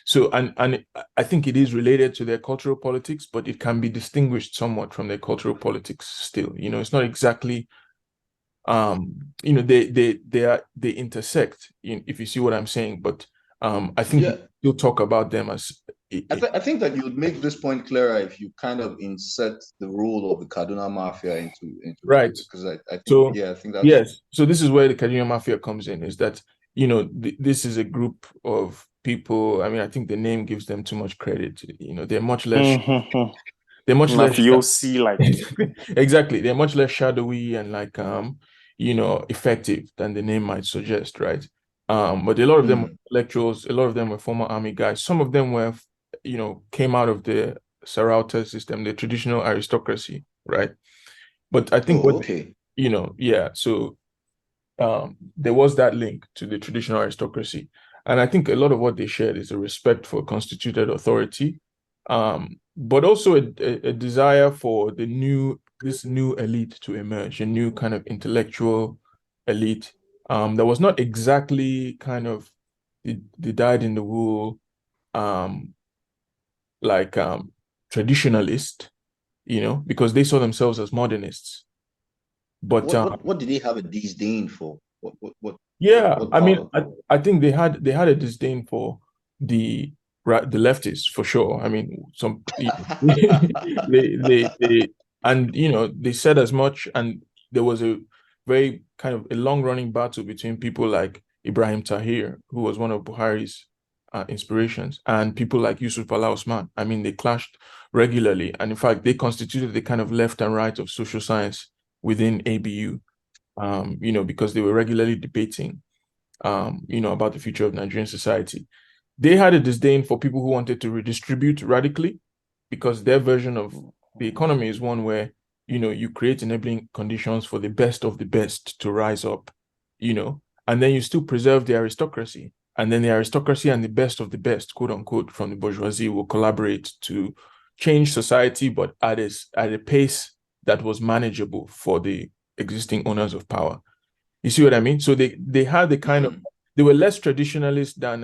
So I think it is related to their cultural politics, but it can be distinguished somewhat from their cultural politics still. It's not exactly they intersect, if you see what I'm saying, but I think you'll talk about them as I think that you'd make this point clearer if you kind of insert the role of the Kaduna mafia into right, because I think I think that's yes. So this is where the Kaduna mafia comes in, is that this is a group of people. I mean, I think the name gives them too much credit. They're much less. They're much less mafiosi like. Exactly. They're much less shadowy and like effective than the name might suggest, right? But a lot of them were intellectuals, a lot of them were former army guys. Some of them were, came out of the Sarauta system, the traditional aristocracy, right? But I think so there was that link to the traditional aristocracy. And I think a lot of what they shared is a respect for constituted authority, but also a desire for this new elite to emerge, a new kind of intellectual elite that was not exactly kind of the dyed in the wool traditionalist, because they saw themselves as modernists. But what did they have a disdain for? What I mean, I think they had a disdain for the leftists for sure. I mean, some they and they said as much, and there was a very kind of a long-running battle between people like Ibrahim Tahir, who was one of Buhari's inspirations, and people like Yusuf Bala Osman. I mean, they clashed regularly, and in fact, they constituted the kind of left and right of social science within ABU. Because they were regularly debating, about the future of Nigerian society. They had a disdain for people who wanted to redistribute radically, because their version of the economy is one where, you create enabling conditions for the best of the best to rise up, and then you still preserve the aristocracy. And then the aristocracy and the best of the best, quote unquote, from the bourgeoisie will collaborate to change society, but at a pace that was manageable for the existing owners of power. You see what I mean? So they had the kind of, they were less traditionalist than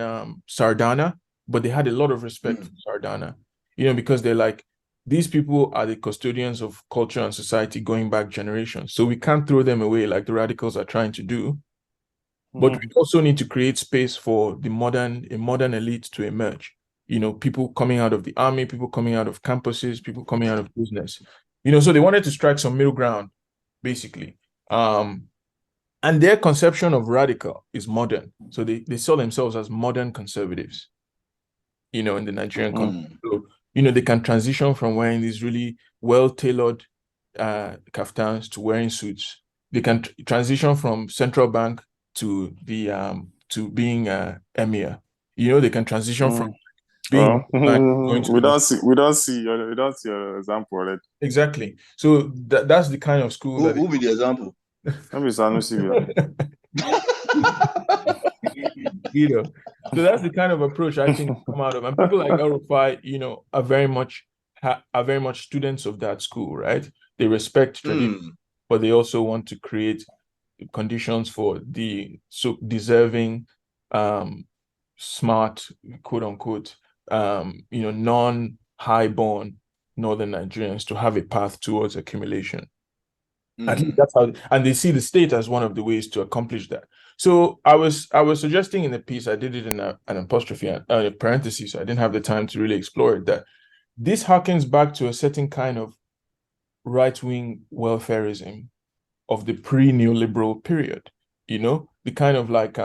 Sardana, but they had a lot of respect for Sardana, because they're like, these people are the custodians of culture and society going back generations. So we can't throw them away like the radicals are trying to do. But we also need to create space for a modern elite to emerge. People coming out of the army, people coming out of campuses, people coming out of business. So they wanted to strike some middle ground, basically. And their conception of radical is modern. So they saw themselves as modern conservatives, in the Nigerian context. So, they can transition from wearing these really well-tailored kaftans to wearing suits. They can transition from central bank to the to being emir. They can transition from being we don't see your example already. Exactly. So that's the kind of school who be the example. Maybe Sanusi. So that's the kind of approach I think come out of, and people like El-Rufai, are very much students of that school, right? They respect tradition, but they also want to create conditions for the so deserving, smart, quote unquote, non-high-born Northern Nigerians to have a path towards accumulation. I think that's how, and they see the state as one of the ways to accomplish that. So I was suggesting in the piece, I did it in an apostrophe, a parenthesis, so I didn't have the time to really explore it, that this harkens back to a certain kind of right-wing welfareism of the pre-neoliberal period, the kind of like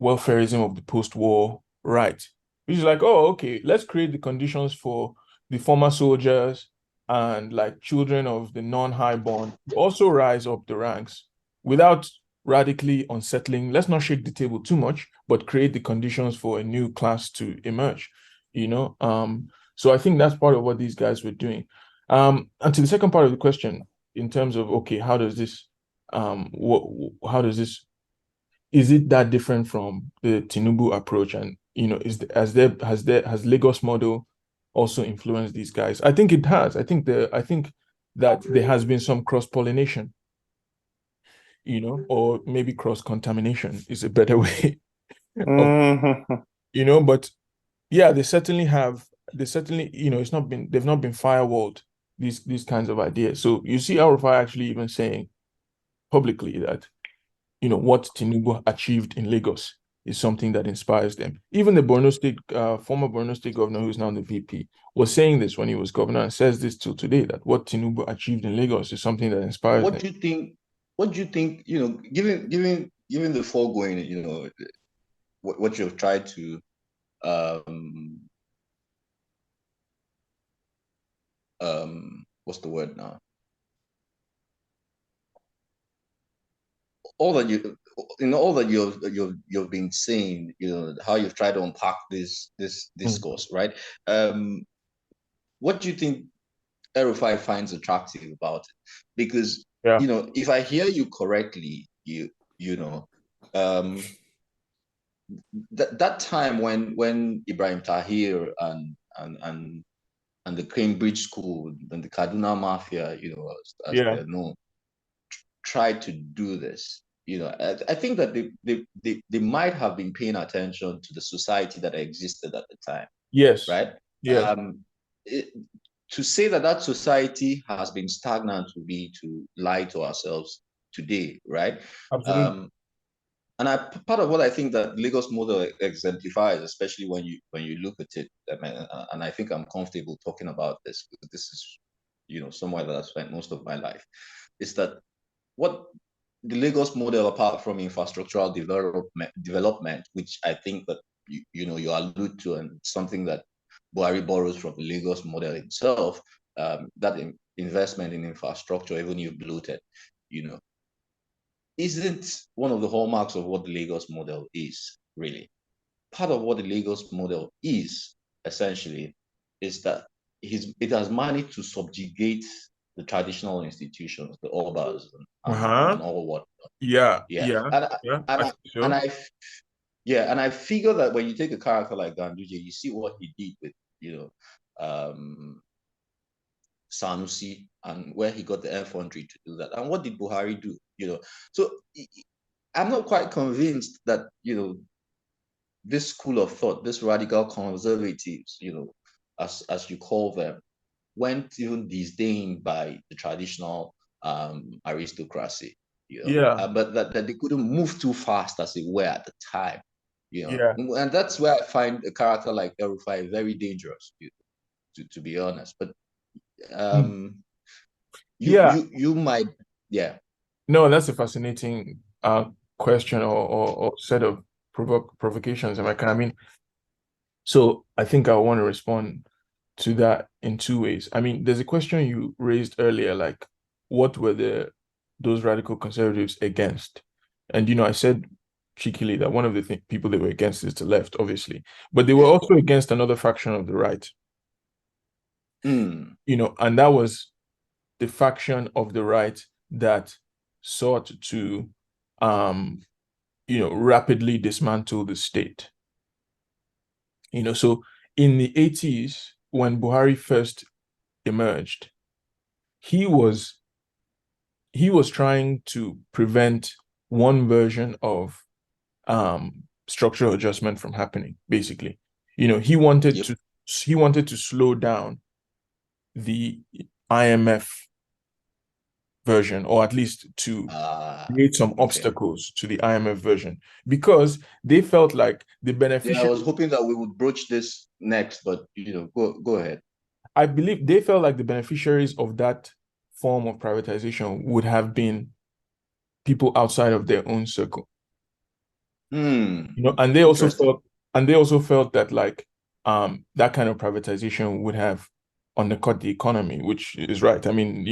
welfareism of the post-war right, which is like, oh, okay, let's create the conditions for the former soldiers and like children of the non-high-born also rise up the ranks without radically unsettling. Let's not shake the table too much, but create the conditions for a new class to emerge, So I think that's part of what these guys were doing. And to the second part of the question, in terms of, okay, how does this, is it that different from the Tinubu approach? And, has Lagos model also influenced these guys? I think it has. I think that there has been some cross-pollination, or maybe cross-contamination is a better way. But yeah, they certainly, they've not been firewalled, these kinds of ideas. So you see El-Rufai actually even saying publicly that, what Tinubu achieved in Lagos is something that inspires them. Even the former Borno State governor, who is now the VP, was saying this when he was governor, and says this till today, that what Tinubu achieved in Lagos is something that inspires them. What do you think what do you think? Given the foregoing, what you've tried to um what's the word now? All that all that you've been saying, how you've tried to unpack this discourse, right? What do you think Erufai finds attractive about it? Because if I hear you correctly, that time when Ibrahim Tahir and the Cambridge School and the Kaduna mafia, as they're known, tried to do this. I think that they might have been paying attention to the society that existed at the time. Yes. Right? Yes. To say that society has been stagnant would be to lie to ourselves today, right? Absolutely. And part of what I think that Lagos model exemplifies, especially when you look at it, and I think I'm comfortable talking about this because this is somewhere that I've spent most of my life, is that what the Lagos model, apart from infrastructural development, which I think that you allude to, and something that Buhari borrows from the Lagos model itself, that investment in infrastructure, even if bloated, isn't one of the hallmarks of what the Lagos model is, really. Part of what the Lagos model is, essentially, is that it has managed to subjugate the traditional institutions, the Orbas, and all what. Yeah. And I figure that when you take a character like Ganduje, you see what he did with, Sanusi, and where he got the infantry to do that. And what did Buhari do? So I'm not quite convinced that, this school of thought, this radical conservatives, as you call them, weren't even disdained by the traditional aristocracy, but that they couldn't move too fast, as it were, at the time, and that's where I find a character like Erufai very dangerous, to be honest. But you might, No, that's a fascinating question or set of provocations. I mean, so I think I want to respond to that in two ways. I mean, there's a question you raised earlier, like what were those radical conservatives against? And I said cheekily that one of the people they were against is the left, obviously, but they were also against another faction of the right. And that was the faction of the right that sought to rapidly dismantle the state. So in the 80s, when Buhari first emerged, he was trying to prevent one version of structural adjustment from happening, basically. He wanted to slow down the IMF version, or at least to create some obstacles to the IMF version, because they felt like the beneficiaries. I was hoping that we would broach this next, but go ahead. I believe they felt like the beneficiaries of that form of privatization would have been people outside of their own circle. And they also felt that like that kind of privatization would have undercut the economy, which is right. I mean,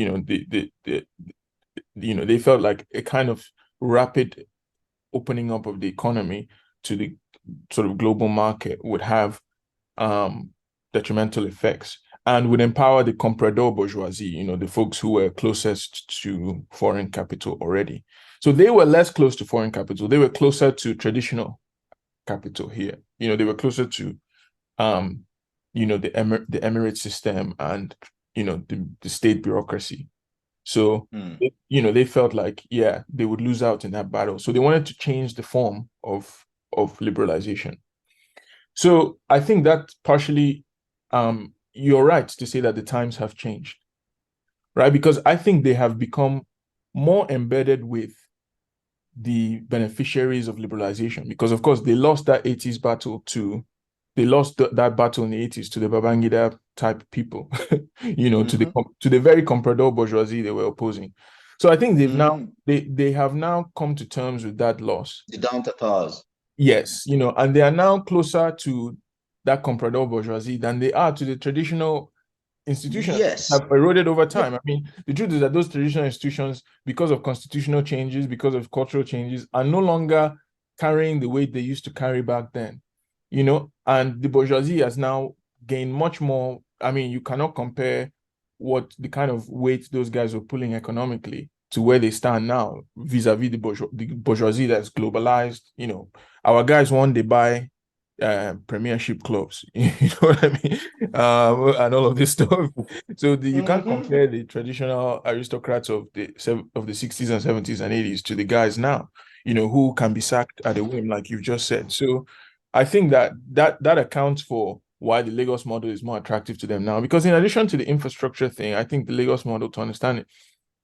they felt like a kind of rapid opening up of the economy to the sort of global market would have detrimental effects and would empower the comprador bourgeoisie, the folks who were closest to foreign capital already. So they were less close to foreign capital. They were closer to traditional capital here. They were closer to the emirate system and the state bureaucracy. So they felt like they would lose out in that battle. So they wanted to change the form of liberalization. So I think that partially you're right to say that the times have changed, right? Because I think they have become more embedded with the beneficiaries of liberalization, because of course they lost that 80s battle to that battle in the 80s to the Babangida type people, to the very comprador bourgeoisie they were opposing. So I think they have now come to terms with that loss. The down to Tatars. Yes, and they are now closer to that comprador bourgeoisie than they are to the traditional institutions have eroded over time. I mean, the truth is that those traditional institutions, because of constitutional changes, because of cultural changes, are no longer carrying the weight they used to carry back then. And the bourgeoisie has now gained much more. I mean, you cannot compare what the kind of weight those guys were pulling economically to where they stand now, vis-a-vis the bourgeoisie that's globalized. Our guys want they buy premiership clubs, you know what I mean, and all of this stuff. So you can't compare the traditional aristocrats of the 60s and 70s and 80s to the guys now, who can be sacked at a whim, like you've just said. So I think that accounts for why the Lagos model is more attractive to them now. Because in addition to the infrastructure thing, I think the Lagos model, to understand it,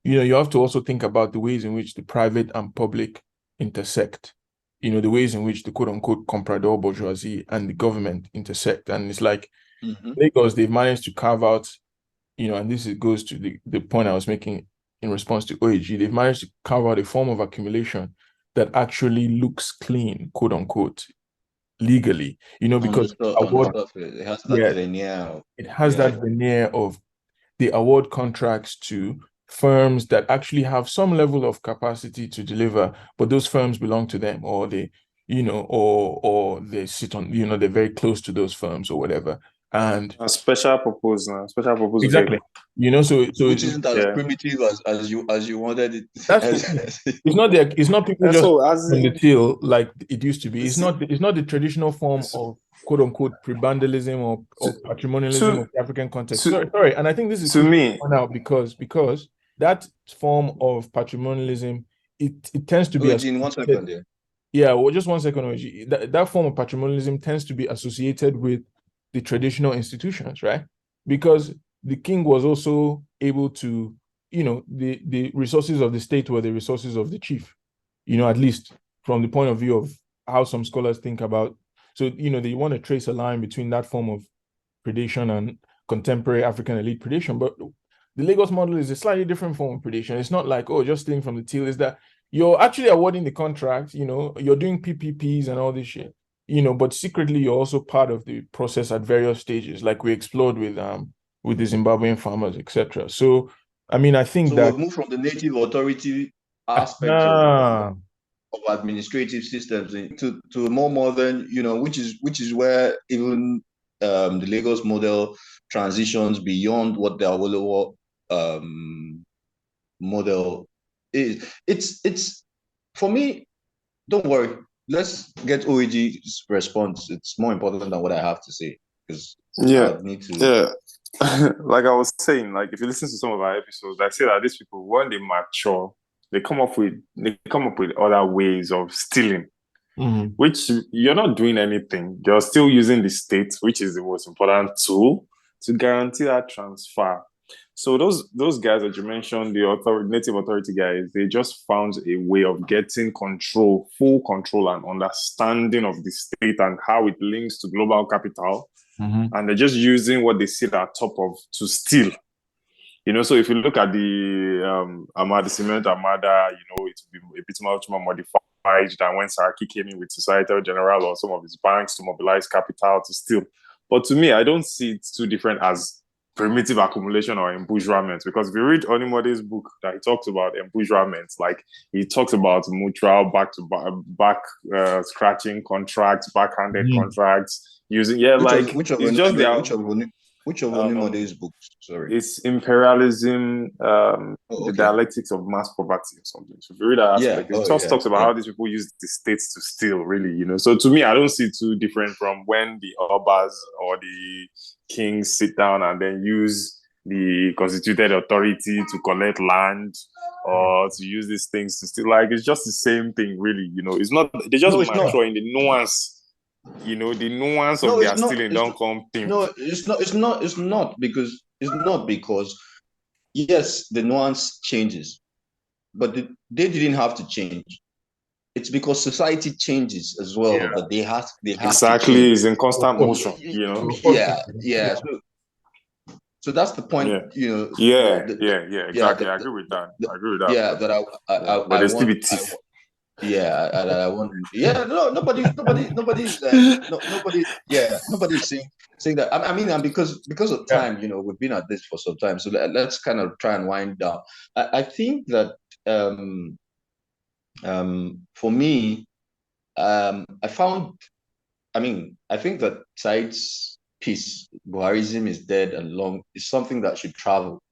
you have to also think about the ways in which the private and public intersect. The ways in which the quote-unquote comprador bourgeoisie and the government intersect. And it's like Lagos, they've managed to carve out, and this goes to the point I was making in response to OAG, they've managed to carve out a form of accumulation that actually looks clean, quote-unquote, legally, because it has that veneer. It has that veneer of they award contracts to firms that actually have some level of capacity to deliver, but those firms belong to them, or they, or they sit on, they're very close to those firms or whatever. And a special purpose exactly, so which isn't as primitive as you wanted it. It's not people just on the till like it used to be. It's not the traditional form of quote unquote pre-vandalism or patrimonialism of the African context. Sorry, and I think this is to me now because that form of patrimonialism, it tends to be in 1 second there. Yeah, well, just 1 second, OG. That form of patrimonialism tends to be associated with the traditional institutions, right? Because the king was also able to, the resources of the state were the resources of the chief, at least from the point of view of how some scholars think about. So, they want to trace a line between that form of predation and contemporary African elite predation. But the Lagos model is a slightly different form of predation. It's not like, just stealing from the till. Is that you're actually awarding the contract, you're doing PPPs and all this shit, but secretly you're also part of the process at various stages, like we explored with the Zimbabwean farmers, etc. So, I mean, I think that we've moved from the native authority aspect of administrative systems to a more modern, which is where even the Lagos model transitions beyond what the Awolowo model is. It's for me. Don't worry. Let's get OAG's response. It's more important than what I have to say because I need to. Yeah, like I was saying, like if you listen to some of our episodes, I say that these people, when they mature, they come up with other ways of stealing, which you're not doing anything. You're still using the state, which is the most important tool to guarantee that transfer. So those guys that you mentioned, the native authority guys, they just found a way of getting full control and understanding of the state and how it links to global capital. And they're just using what they sit at top of to steal. So if you look at the Cement Armada, it would be a bit much more modified than when Saraki came in with Societal General or some of his banks to mobilize capital to steal. But to me, I don't see it too different as primitive accumulation or embourgeoisement, because if you read Onimode's book that he talks about embourgeoisment, like he talks about mutual back scratching contracts, backhanded contracts, using which of Onimode's books? Sorry, it's Imperialism, the Dialectics of Mass Poverty or something. So if you read that aspect, it just talks about how these people use the states to steal, really, So to me, I don't see it too different from when the Obas or the kings sit down and then use the constituted authority to collect land or to use these things to steal. Like, it's just the same thing, really, It's not, they just mature in the nuance. The nuance of their stealing don't come thing. No, it's not because yes, the nuance changes, but they didn't have to change. It's because society changes as well that they have exactly is in constant motion. So that's the point. Yeah. You know. Yeah. Exactly. Yeah, I agree with that. I agree with that. yeah, that But I there's still want. be teeth. Yeah, I want. Yeah, no, nobody's. No, nobody. Yeah, nobody's saying that. I mean, and because of time, you know, we've been at this for some time, so let's kind of try and wind down. I think that for me, I found. I mean, I think that Said's piece, Buharism is dead and long, is something that should travel,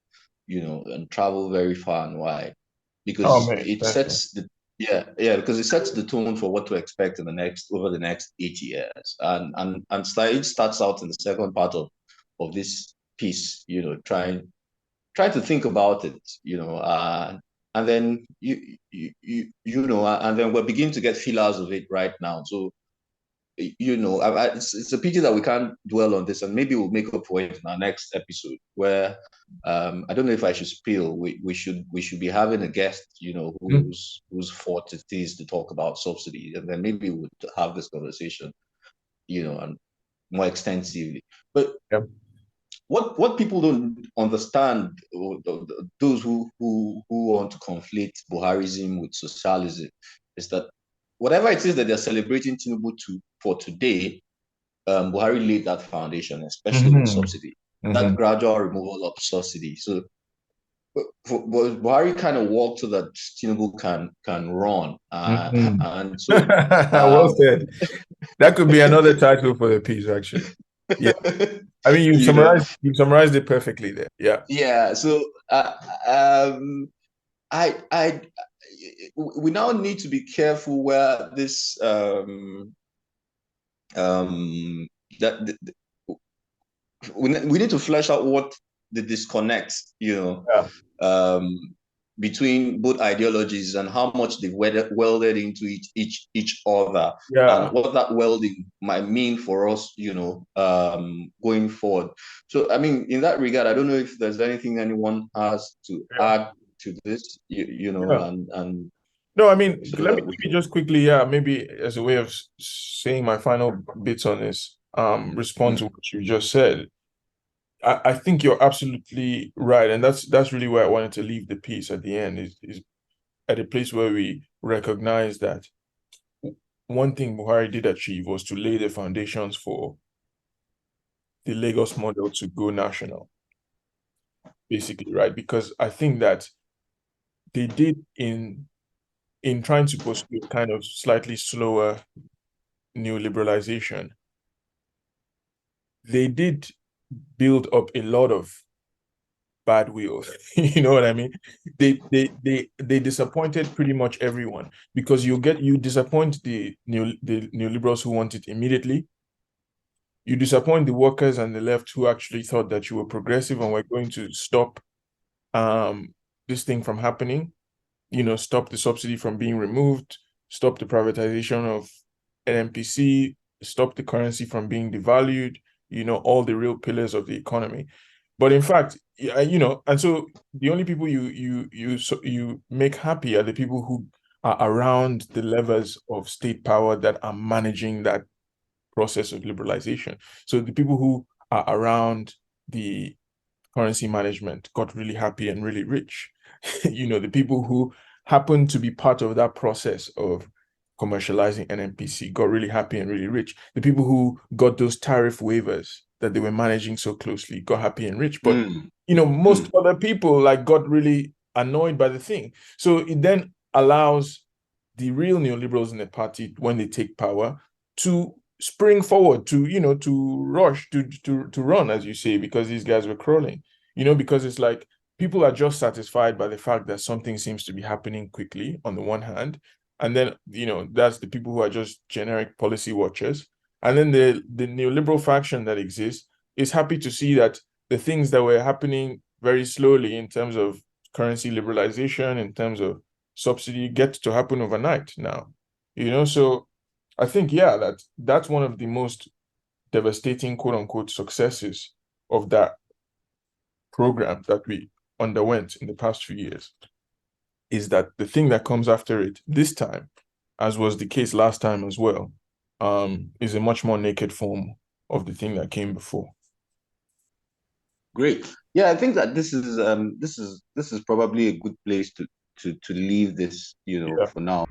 you know, and travel very far and wide, Oh because man, it sets the because it sets the tone for what to expect in the next over the next 8 years. And Said starts out in the second part of this piece, you know, trying to think about it, you know, and then you know, and then we're beginning to get feelers of it right now. So you know, it's a pity that we can't dwell on this, and maybe we'll make up for it in our next episode. Where I don't know if I should spill. We should be having a guest, you know, whose forte it is to talk about subsidies, and then maybe we'll have this conversation, you know, and more extensively. But what people don't understand, or those who want to conflate Buharism with socialism, is that whatever it is that they're celebrating Tinubu for today, Buhari laid that foundation, especially with subsidy, that gradual removal of subsidy. So, but Buhari kind of walked so that Tinubu can run, and so well said. That could be another title for the piece, actually. Yeah, I mean, you summarized it perfectly there. Yeah, yeah. So, we now need to be careful where this that we need to flesh out what the disconnect, you know, between both ideologies and how much they've welded into each other, and what that welding might mean for us, you know, going forward. So, I mean, in that regard, I don't know if there's anything anyone has to add to this, you know, and no, I mean, so let me just quickly, maybe as a way of saying my final bits on this, respond to what you just said. I think you're absolutely right, and that's really where I wanted to leave the piece at the end, is at a place where we recognize that one thing Buhari did achieve was to lay the foundations for the Lagos model to go national, basically, right? Because I think that they did in trying to pursue a kind of slightly slower neoliberalization, they did build up a lot of bad wheels. You know what I mean? They disappointed pretty much everyone, because you disappoint the neoliberals who want it immediately. You disappoint the workers and the left who actually thought that you were progressive and were going to stop this thing from happening. You know, stop the subsidy from being removed, stop the privatization of NNPC, stop the currency from being devalued, you know, all the real pillars of the economy. But in fact, you know, and so the only people you make happy are the people who are around the levers of state power that are managing that process of liberalization. So the people who are around the currency management got really happy and really rich. You know, the people who happened to be part of that process of commercializing NNPC got really happy and really rich. The people who got those tariff waivers that they were managing so closely got happy and rich. But, you know, most other people like got really annoyed by the thing. So it then allows the real neoliberals in the party, when they take power, to spring forward, to, you know, to rush, to run, as you say, because these guys were crawling, you know, because it's like people are just satisfied by the fact that something seems to be happening quickly on the one hand. And then, you know, that's the people who are just generic policy watchers. And then the neoliberal faction that exists is happy to see that the things that were happening very slowly in terms of currency liberalization, in terms of subsidy, get to happen overnight now. You know, so I think, yeah, that's one of the most devastating, quote unquote, successes of that program that we underwent in the past few years, is that the thing that comes after it this time, as was the case last time as well, is a much more naked form of the thing that came before. Great. Yeah, I think that this is probably a good place to leave this, Yeah. for now.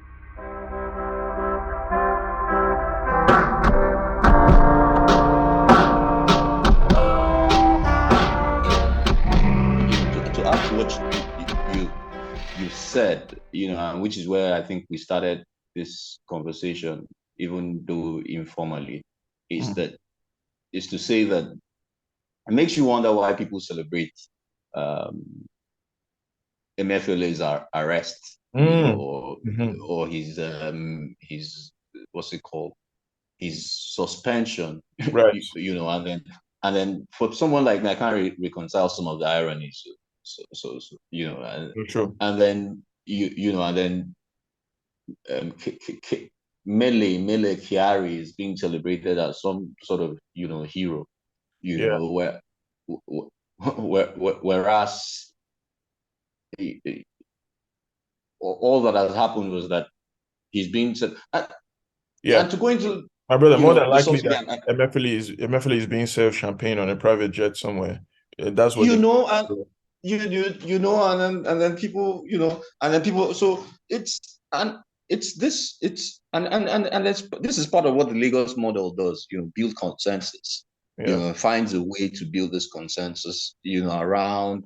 To add to what you said, and which is where I think we started this conversation, even though informally, is to say that it makes you wonder why people celebrate Emefiele's arrest, or his what's it called, his suspension, Right. and then for someone like me, I can't reconcile some of the ironies. So True. and then and then Mele Kyari is being celebrated as some sort of hero, whereas all that has happened was that he's being said. And to go into my brother, more than the likely that Emefiele is being served champagne on a private jet somewhere. That's what and then people, so this is part of what the Lagos model does, build consensus, finds a way to build this consensus, around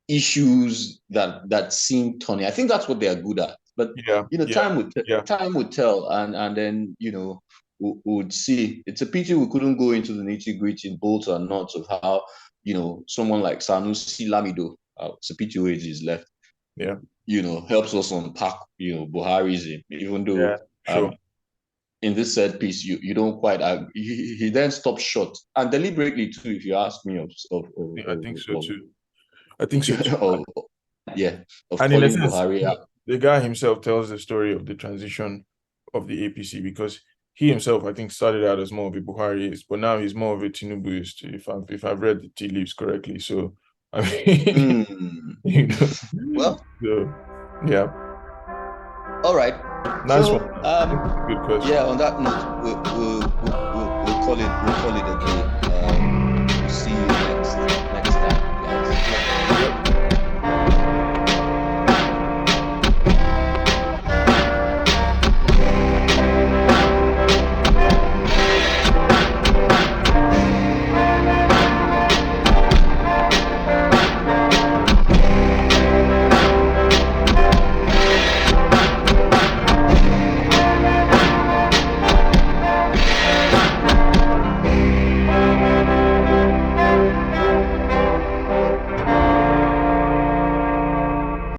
issues that seem thorny. I think that's what they are good at. But time would tell, and then we would see. It's a pity we couldn't go into the nitty-gritty bolts and nuts of how someone like Sanusi Lamido, it's a pity age is left. Yeah. Helps us unpack Buharism, even though in this said piece you don't quite he then stopped short, and deliberately too, if you ask me. I think so too. I think so too. And in a sense, Buhari, the guy himself tells the story of the transition of the APC, because he himself, I think, started out as more of a Buhariist, but now he's more of a Tinubuist, if I've read the tea leaves correctly. So I mean, well, yeah. All right. Nice so, one. Good question. Yeah. On that note, we'll call it a day.